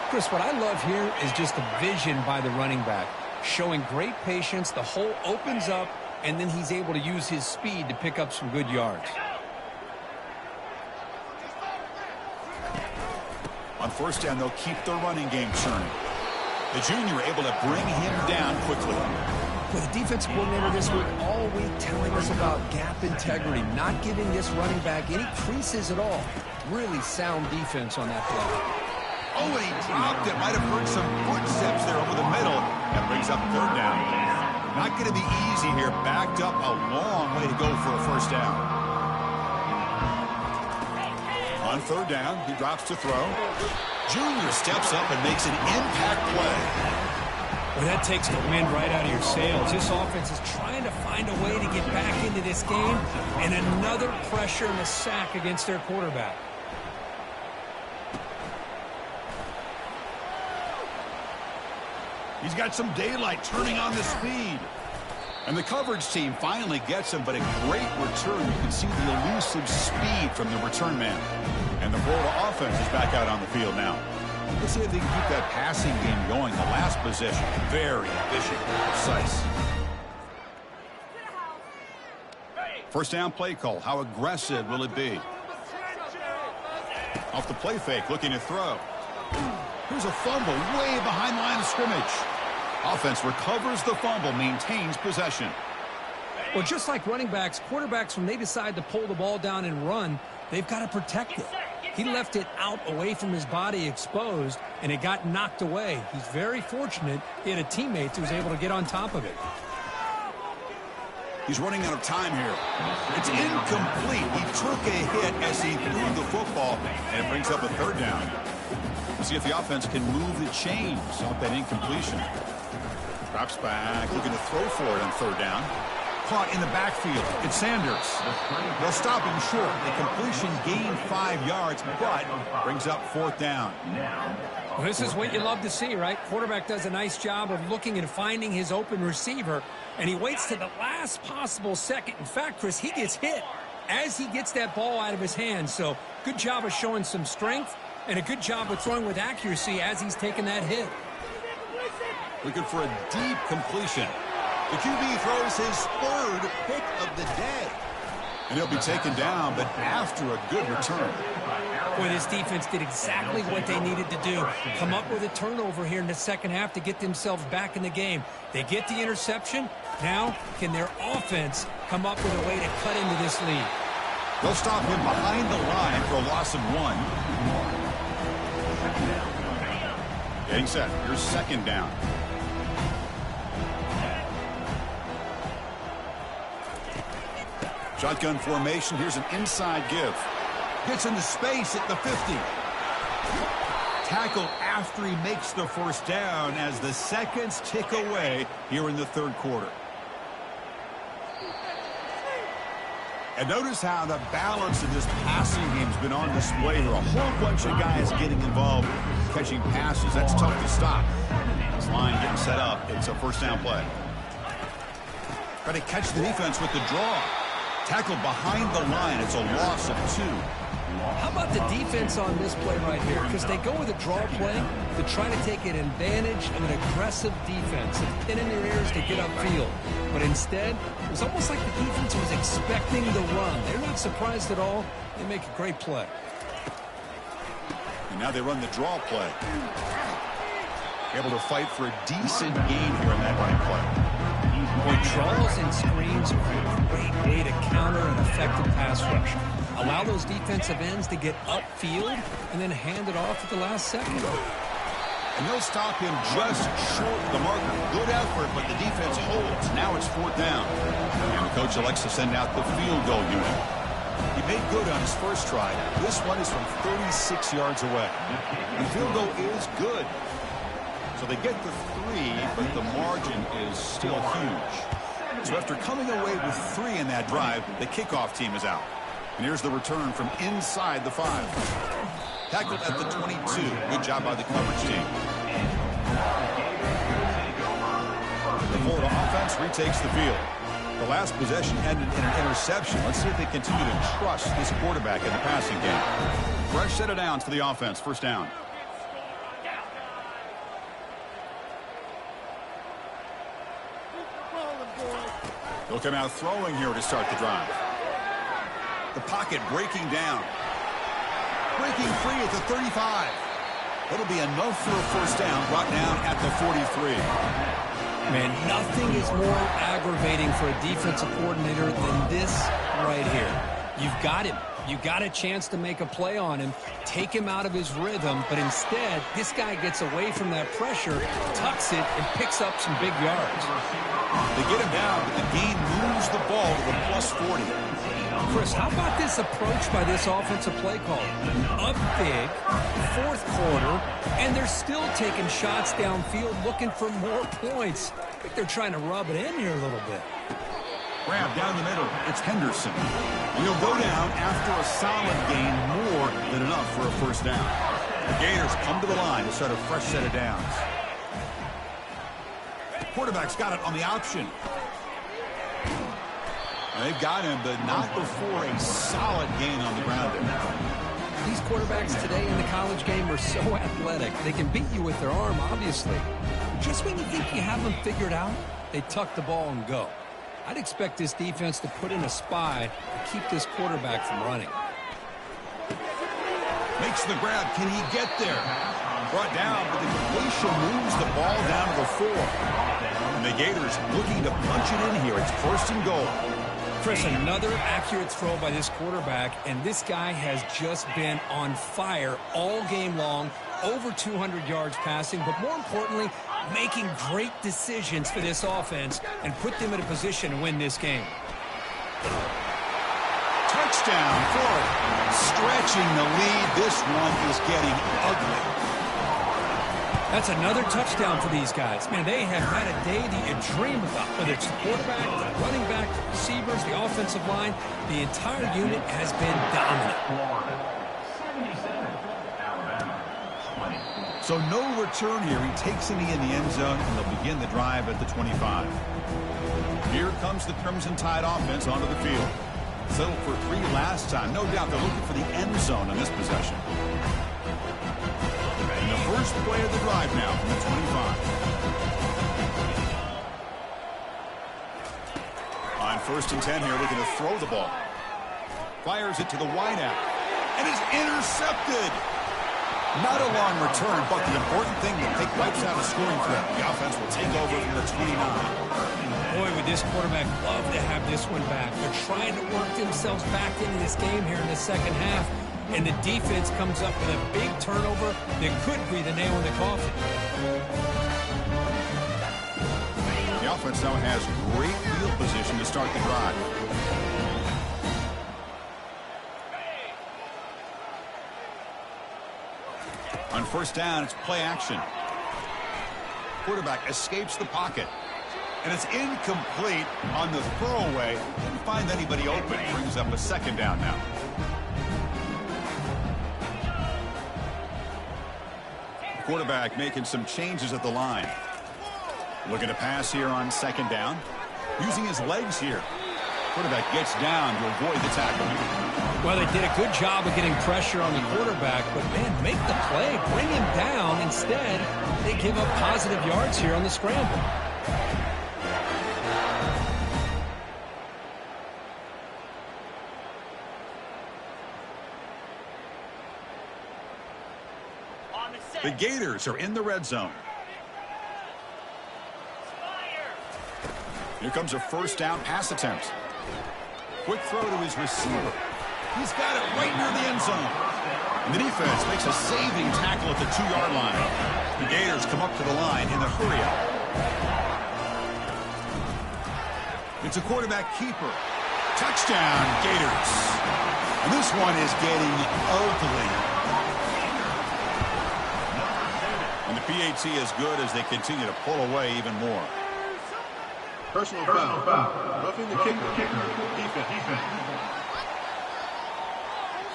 Chris, what I love here is just the vision by the running back. Showing great patience, the hole opens up, and then he's able to use his speed to pick up some good yards. On first down, they'll keep their running game churning. The junior able to bring him down quickly. With the defense coordinator this week all week telling us about gap integrity, not giving this running back any creases at all. Really sound defense on that play. Oh, and he dropped it. Might have heard some footsteps there over the middle. That brings up third down. Not going to be easy here. Backed up a long way to go for a first down. On third down, he drops to throw. Junior steps up and makes an impact play. Well, that takes the wind right out of your sails. This offense is trying to find a way to get back into this game, and another pressure and a sack against their quarterback. He's got some daylight turning on the speed. And the coverage team finally gets him, but a great return. You can see the elusive speed from the return man. And the Florida offense is back out on the field now. Let's see if they can keep that passing game going. The last possession, very efficient, precise. First down play call. How aggressive will it be? Off the play fake, looking to throw. Here's a fumble way behind the line of scrimmage. Offense recovers the fumble, maintains possession. Well, just like running backs, quarterbacks, when they decide to pull the ball down and run, they've got to protect it. He left it out away from his body exposed, and it got knocked away. He's very fortunate he had a teammate who was able to get on top of it. He's running out of time here. It's incomplete. He took a hit as he threw the football, and it brings up a third down. We'll see if the offense can move the chains off that incompletion. Drops back, looking to throw for it on third down. Caught in the backfield. It's Sanders. They'll stop him short. The completion gained 5 yards, but brings up fourth down. Well, this is what you love to see, right? Quarterback does a nice job of looking and finding his open receiver, and he waits to the last possible second. In fact, Chris, he gets hit as he gets that ball out of his hands. So good job of showing some strength and a good job of throwing with accuracy as he's taking that hit. Looking for a deep completion. The QB throws his third pick of the day. And he'll be taken down, but after a good return. Boy, this defense did exactly what they needed to do. Come up with a turnover here in the second half to get themselves back in the game. They get the interception. Now, can their offense come up with a way to cut into this lead? They'll stop him behind the line for a loss of 1. Getting set. Here's second down. Shotgun formation. Here's an inside give. Gets into space at the 50. Tackled after he makes the first down as the seconds tick away here in the third quarter. And notice how the balance of this passing game has been on display here. A whole bunch of guys getting involved catching passes. That's tough to stop. This line getting set up. It's a first down play. Try to catch the defense with the draw. Tackled behind the line. It's a loss of 2. How about the defense on this play right here? Because they go with a draw play to try to take an advantage of an aggressive defense and pin in their ears to get upfield. But instead, it was almost like the defense was expecting the run. They're not surprised at all. They make a great play. And now they run the draw play. Able to fight for a decent gain here in that running play. Boy, draws and screens are a great way to counter an effective pass rush. Allow those defensive ends to get upfield and then hand it off at the last second. And they'll stop him just short of the marker. Good effort, but the defense holds. Now it's fourth down. And the coach elects to send out the field goal unit. He made good on his first try. This one is from 36 yards away. The field goal is good. So they get the 3, but the margin is still huge. So after coming away with 3 in that drive, the kickoff team is out. And here's the return from inside the 5. Tackled at the 22. Good job by the coverage team. The Florida offense retakes the field. The last possession ended in an interception. Let's see if they continue to trust this quarterback in the passing game. Fresh set of downs for the offense. First down. They'll come out throwing here to start the drive. The pocket breaking down. Breaking free at the 35. That'll be enough for a first down, brought down at the 43. Man, nothing is more aggravating for a defensive coordinator than this right here. You've got him. You got a chance to make a play on him, take him out of his rhythm, but instead, this guy gets away from that pressure, tucks it, and picks up some big yards. They get him down, but the gain moves the ball to the plus 40. Chris, how about this approach by this offensive play caller? Up big, fourth quarter, and they're still taking shots downfield looking for more points. I think they're trying to rub it in here a little bit. Grab down the middle. It's Henderson. And he'll go down after a solid gain, more than enough for a first down. The Gators come to the line to start a fresh set of downs. Quarterback's got it on the option. And they've got him, but not before a solid gain on the ground there. These quarterbacks today in the college game are so athletic. They can beat you with their arm, obviously. Just when you think you have them figured out, they tuck the ball and go. I'd expect this defense to put in a spy to keep this quarterback from running. Makes the grab. Can he get there? Brought down, but the completion moves the ball down to the 4. And the Gators looking to punch it in here. It's first and goal. Chris, another accurate throw by this quarterback, and this guy has just been on fire all game long. Over 200 yards passing, but more importantly, making great decisions for this offense and put them in a position to win this game. Touchdown, Florida. Stretching the lead. This one is getting ugly. That's another touchdown for these guys. Man, they have had a day that you dream about. Whether it's the quarterback, the running back, the receivers, the offensive line, the entire unit has been dominant. So no return here. He takes it in the end zone, and they'll begin the drive at the 25. Here comes the Crimson Tide offense onto the field. Settled for 3 last time. No doubt they're looking for the end zone on this possession. And the first play of the drive now from the 25. On 1st and 10 here, looking to throw the ball. Fires it to the wideout. And is intercepted. Not a long return, but the important thing to take wipes out a scoring threat. The offense will take over from the 29. Boy, would this quarterback love to have this one back. They're trying to work themselves back into this game here in the second half, and the defense comes up with a big turnover that could be the nail in the coffin. The offense now has great field position to start the drive. On 1st down, it's play action. Quarterback escapes the pocket. And it's incomplete on the throwaway. Didn't find anybody open. Brings up a 2nd down now. Quarterback making some changes at the line. Looking to pass here on 2nd down. Using his legs here. Quarterback gets down to avoid the tackle. Well, they did a good job of getting pressure on the quarterback, but, man, make the play. Bring him down. Instead, they give up positive yards here on the scramble. The Gators are in the red zone. Here comes a 1st down pass attempt. Quick throw to his receiver. He's got it right near the end zone. And the defense makes a saving tackle at the 2-yard line. The Gators come up to the line in the hurry-up. It's a quarterback keeper. Touchdown, Gators. And this one is getting ugly. And the PAT is good as they continue to pull away even more. Personal foul. Roughing the kicker. Defense.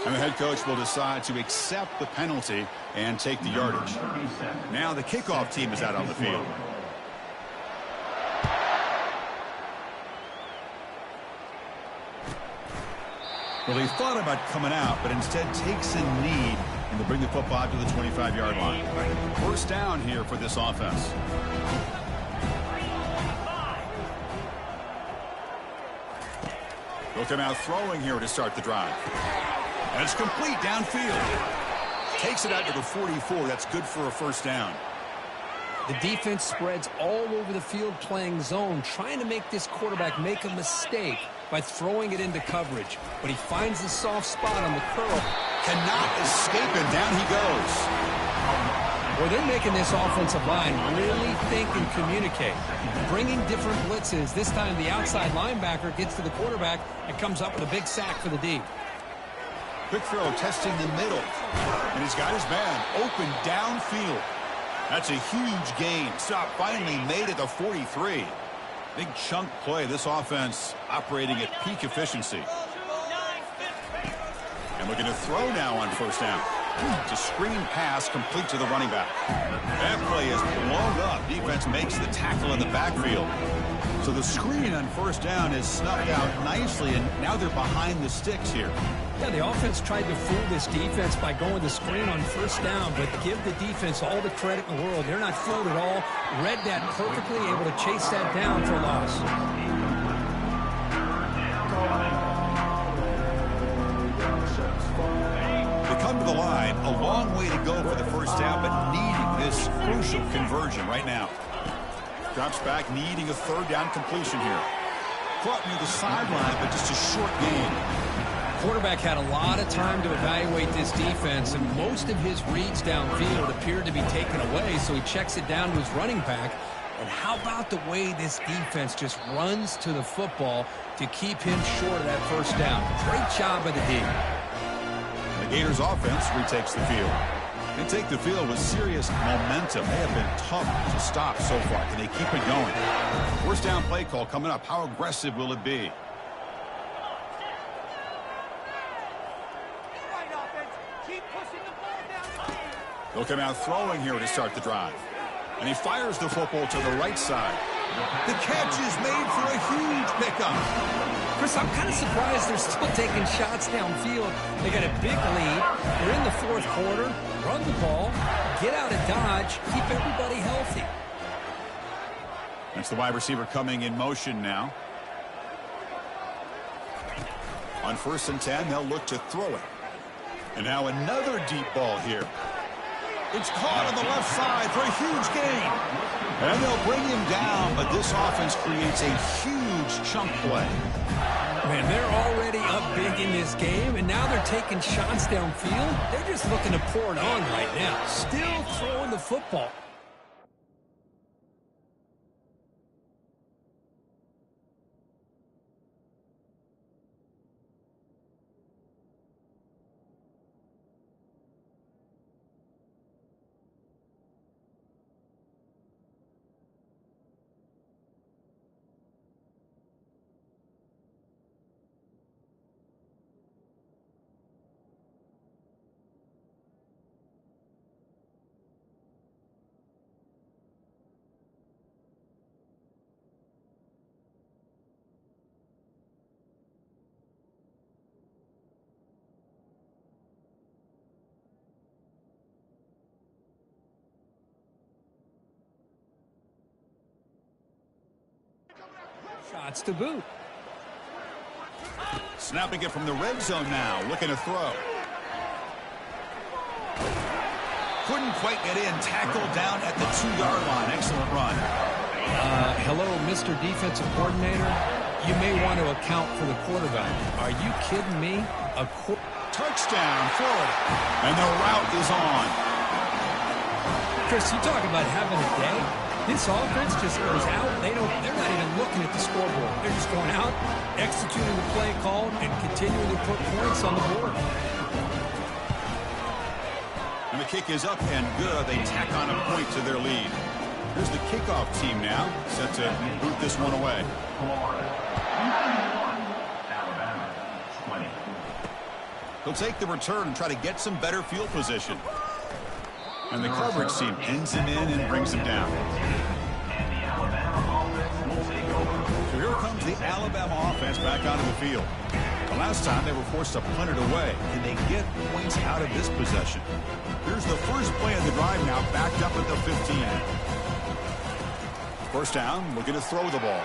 And the head coach will decide to accept the penalty and take the yardage. Now the kickoff team is out on the field. Well, they thought about coming out, but instead takes a knee, and they bring the football out to the 25-yard line. First down here for this offense. They'll come out throwing here to start the drive. And it's complete downfield. Takes it out to the 44. That's good for a first down. The defense spreads all over the field playing zone, trying to make this quarterback make a mistake by throwing it into coverage. But he finds the soft spot on the curl. Cannot escape, and down he goes. Well, they're making this offensive line really think and communicate. Bringing different blitzes. This time the outside linebacker gets to the quarterback and comes up with a big sack for the D. Quick throw, testing the middle. And he's got his man open downfield. That's a huge gain. Stop finally made at the 43. Big chunk play. This offense operating at peak efficiency. And looking to throw now on first down. It's a screen pass complete to the running back. That play is blown up. Defense makes the tackle in the backfield. So the screen on first down is snuffed out nicely, and now they're behind the sticks here. Yeah, the offense tried to fool this defense by going the screen on first down, but give the defense all the credit in the world. They're not fooled at all. Read that perfectly, able to chase that down for a loss. They come to the line, a long way to go for the first down, but needing this crucial conversion right now. Drops back, needing a third down completion here. Caught near the sideline, but just a short gain. Quarterback had a lot of time to evaluate this defense, and most of his reads downfield appeared to be taken away, so he checks it down to his running back. And how about the way this defense just runs to the football to keep him short of that first down? Great job by the D. The Gators offense retakes the field. They take the field with serious momentum. They have been tough to stop so far. Can they keep it going? First down play call coming up. How aggressive will it be? They'll come out throwing here to start the drive. And he fires the football to the right side. The catch is made for a huge pickup. Chris, I'm kind of surprised they're still taking shots downfield. They got a big lead. They're in the fourth quarter. Run the ball. Get out of Dodge. Keep everybody healthy. That's the wide receiver coming in motion now. On 1st and 10, they'll look to throw it. And now another deep ball here. It's caught on the left side for a huge gain. And they'll bring him down, but this offense creates a huge chunk play. Man, they're already up big in this game, and now they're taking shots downfield. They're just looking to pour it on right now. Still throwing the football. Shots to boot. Snapping it from the red zone now, looking to throw. Couldn't quite get in, tackled down at the 2-yard line. Excellent run. Hello, Mr. Defensive Coordinator. You may want to account for the quarterback. Are you kidding me? Touchdown, Florida. And the route is on. Chris, you talk about having a day. This offense just goes out. They're not even looking at the scoreboard. They're just going out, executing the play called, and continuing to put points on the board. And the kick is up and good. They tack on a point to their lead. Here's the kickoff team now, set to boot this one away. Alabama 20. He'll take the return and try to get some better field position. And the coverage team pins him in and brings him down. So here comes the Alabama offense back onto the field. A Last time they were forced to punt it away. Can they get points out of this possession? Here's the first play of the drive now, backed up at the 15. First down, looking to throw the ball.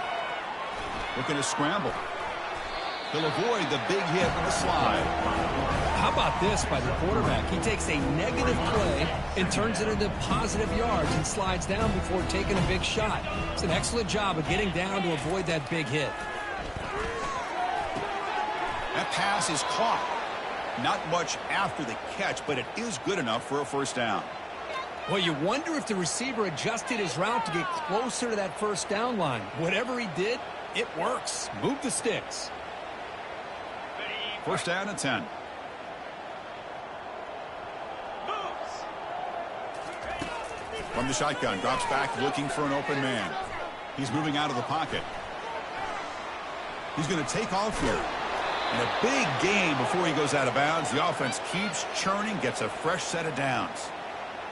Looking to scramble. He'll avoid the big hit on the slide. How about this by the quarterback? He takes a negative play and turns it into positive yards and slides down before taking a big shot. It's an excellent job of getting down to avoid that big hit. That pass is caught. Not much after the catch, but it is good enough for a first down. Well, you wonder if the receiver adjusted his route to get closer to that first down line. Whatever he did, it works. Move the sticks. First down and 10. From the shotgun, drops back looking for an open man. He's moving out of the pocket. He's going to take off here. And a big gain before he goes out of bounds. The offense keeps churning, gets a fresh set of downs.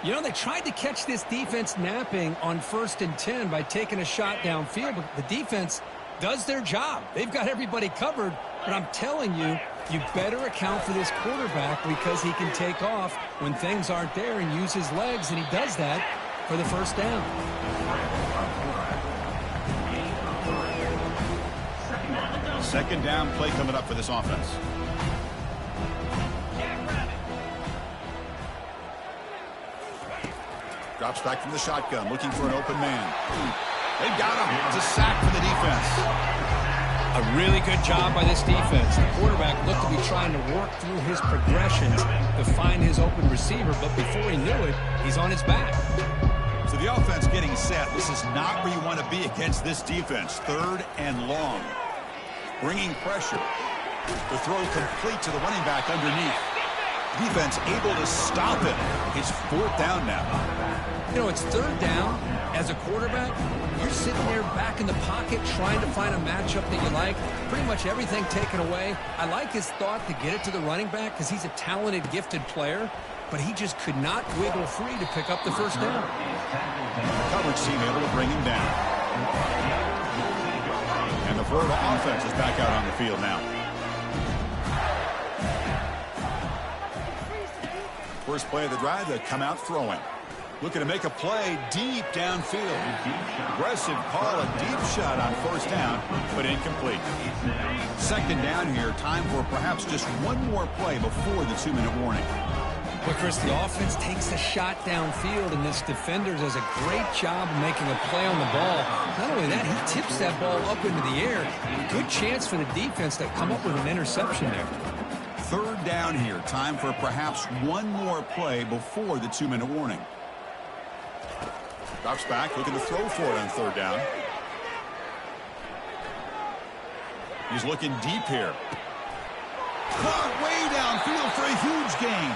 You know, they tried to catch this defense napping on 1st and 10 by taking a shot downfield, but the defense does their job. They've got everybody covered, but I'm telling you, you better account for this quarterback because he can take off when things aren't there and use his legs, and he does that for the first down. Second down play coming up for this offense. Drops back from the shotgun, looking for an open man. They've got him. It's a sack for the defense. A really good job by this defense. The quarterback looked to be trying to work through his progressions to find his open receiver, but before he knew it, he's on his back. So the offense getting set. This is not where you want to be against this defense. 3rd and long. Bringing pressure. The throw complete to the running back underneath. Defense able to stop it. It's 4th down now. You know, it's 3rd down. As a quarterback, you're sitting there back in the pocket trying to find a matchup that you like. Pretty much everything taken away. I like his thought to get it to the running back because he's a talented, gifted player, but he just could not wiggle free to pick up the first down. The coverage team able to bring him down. And the Florida offense is back out on the field now. First play of the drive, they come out throwing. Looking to make a play deep downfield. Aggressive call, a deep shot on first down, but incomplete. Second down here, time for perhaps just one more play before the 2-minute warning. Well, Chris, the offense takes a shot downfield, and this defender does a great job of making a play on the ball. Not only that, he tips that ball up into the air. Good chance for the defense to come up with an interception there. 3rd down here, time for perhaps one more play before the 2-minute warning. Drops back, looking to throw for it on 3rd down. He's looking deep here. Caught way downfield for a huge gain.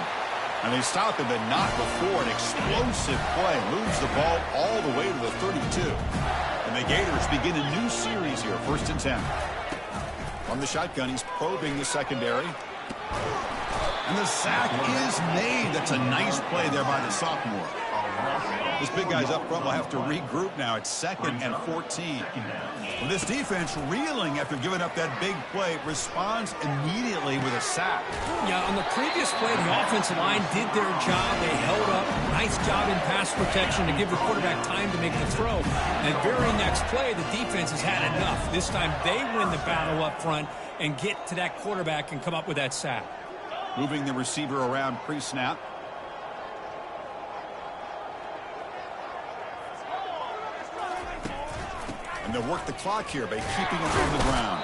And they stop him, but not before an explosive play. Moves the ball all the way to the 32. And the Gators begin a new series here, 1st and 10. From the shotgun, he's probing the secondary. And the sack is made. That's a nice play there by the sophomore. This big guy's up front will have to regroup now. It's 2nd and 14. Well, this defense reeling after giving up that big play responds immediately with a sack. Yeah, on the previous play, the offensive line did their job. They held up. Nice job in pass protection to give the quarterback time to make the throw. And the very next play, the defense has had enough. This time they win the battle up front and get to that quarterback and come up with that sack. Moving the receiver around pre-snap. And they'll work the clock here by keeping him on the ground.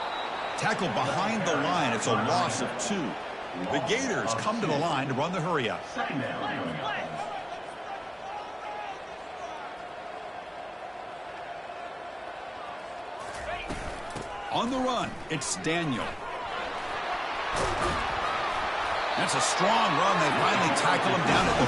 Tackled behind the line. It's a loss of 2. The Gators come to the line to run the hurry-up. On the run, it's Daniel. That's a strong run. They finally tackle him down at the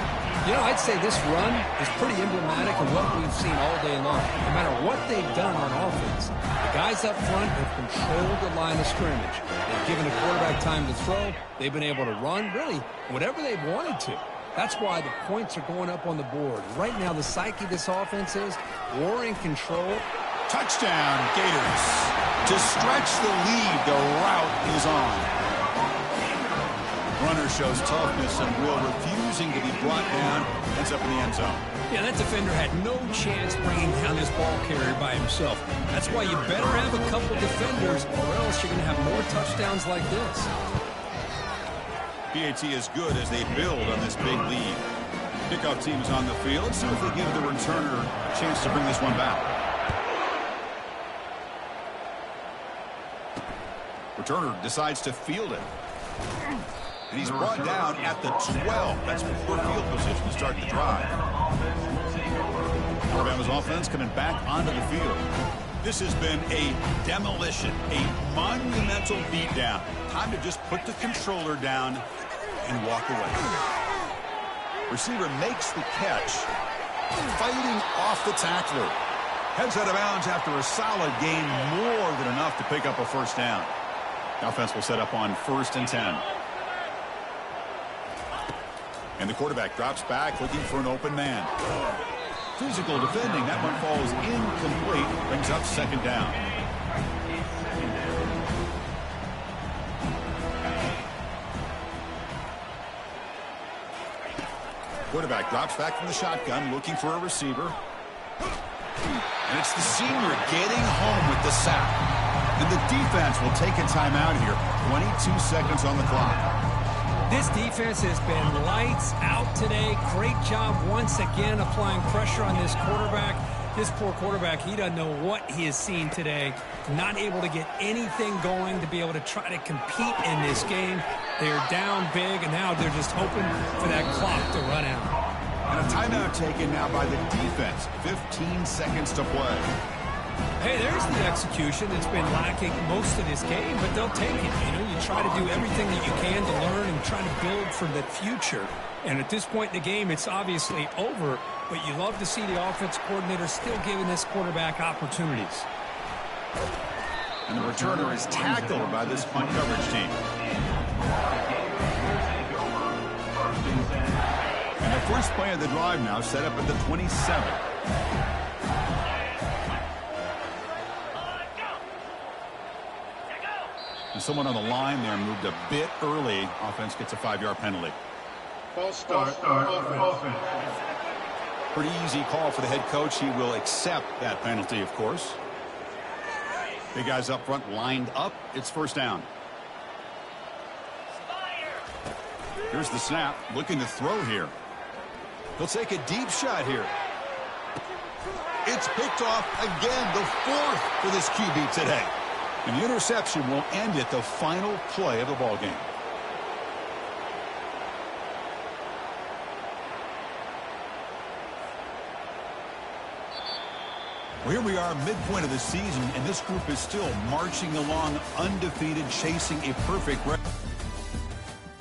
4. You know, I'd say this run is pretty emblematic of what we've seen all day long. No matter what they've done on offense, the guys up front have controlled the line of scrimmage. They've given the quarterback time to throw. They've been able to run, really, whatever they've wanted to. That's why the points are going up on the board. Right now, the psyche of this offense is war in control. Touchdown, Gators. To stretch the lead, the route is on. Runner shows toughness and will, refusing to be brought down. Ends up in the end zone. Yeah, that defender had no chance bringing down this ball carrier by himself. That's why you better have a couple defenders, or else you're going to have more touchdowns like this. PAT is good as they build on this big lead. Kickoff team is on the field. See if they give the returner a chance to bring this one back. Returner decides to field it. And he's brought down at the 12. That's poor field position to start the drive. Alabama's offense coming back onto the field. This has been a demolition, a monumental beatdown. Time to just put the controller down and walk away. Receiver makes the catch, fighting off the tackler. Heads out of bounds after a solid gain, more than enough to pick up a first down. The offense will set up on 1st and 10. And the quarterback drops back, looking for an open man. Physical defending. That one falls incomplete. Brings up 2nd down. Quarterback drops back from the shotgun, looking for a receiver. And it's the senior getting home with the sack. And the defense will take a timeout here. 22 seconds on the clock. This defense has been lights out today. Great job once again applying pressure on this quarterback. This poor quarterback, he doesn't know what he has seen today. Not able to get anything going to be able to try to compete in this game. They're down big, and now they're just hoping for that clock to run out. And a timeout taken now by the defense. 15 seconds to play. Hey, there's the execution that's been lacking most of this game, but they'll take it. You know, you try to do everything that you can to learn and try to build for the future. And at this point in the game, it's obviously over, but you love to see the offense coordinator still giving this quarterback opportunities. And the returner is tackled by this punt coverage team. And the first play of the drive now set up at the 27. And someone on the line there moved a bit early. Offense gets a 5-yard penalty. False start. Offense. Pretty easy call for the head coach. He will accept that penalty, of course. Big guys up front lined up. It's 1st down. Here's the snap. Looking to throw here. He'll take a deep shot here. It's picked off again. The 4th for this QB today. And the interception will end it, the final play of the ball game. Well, here we are, midpoint of the season, and this group is still marching along undefeated, chasing a perfect record.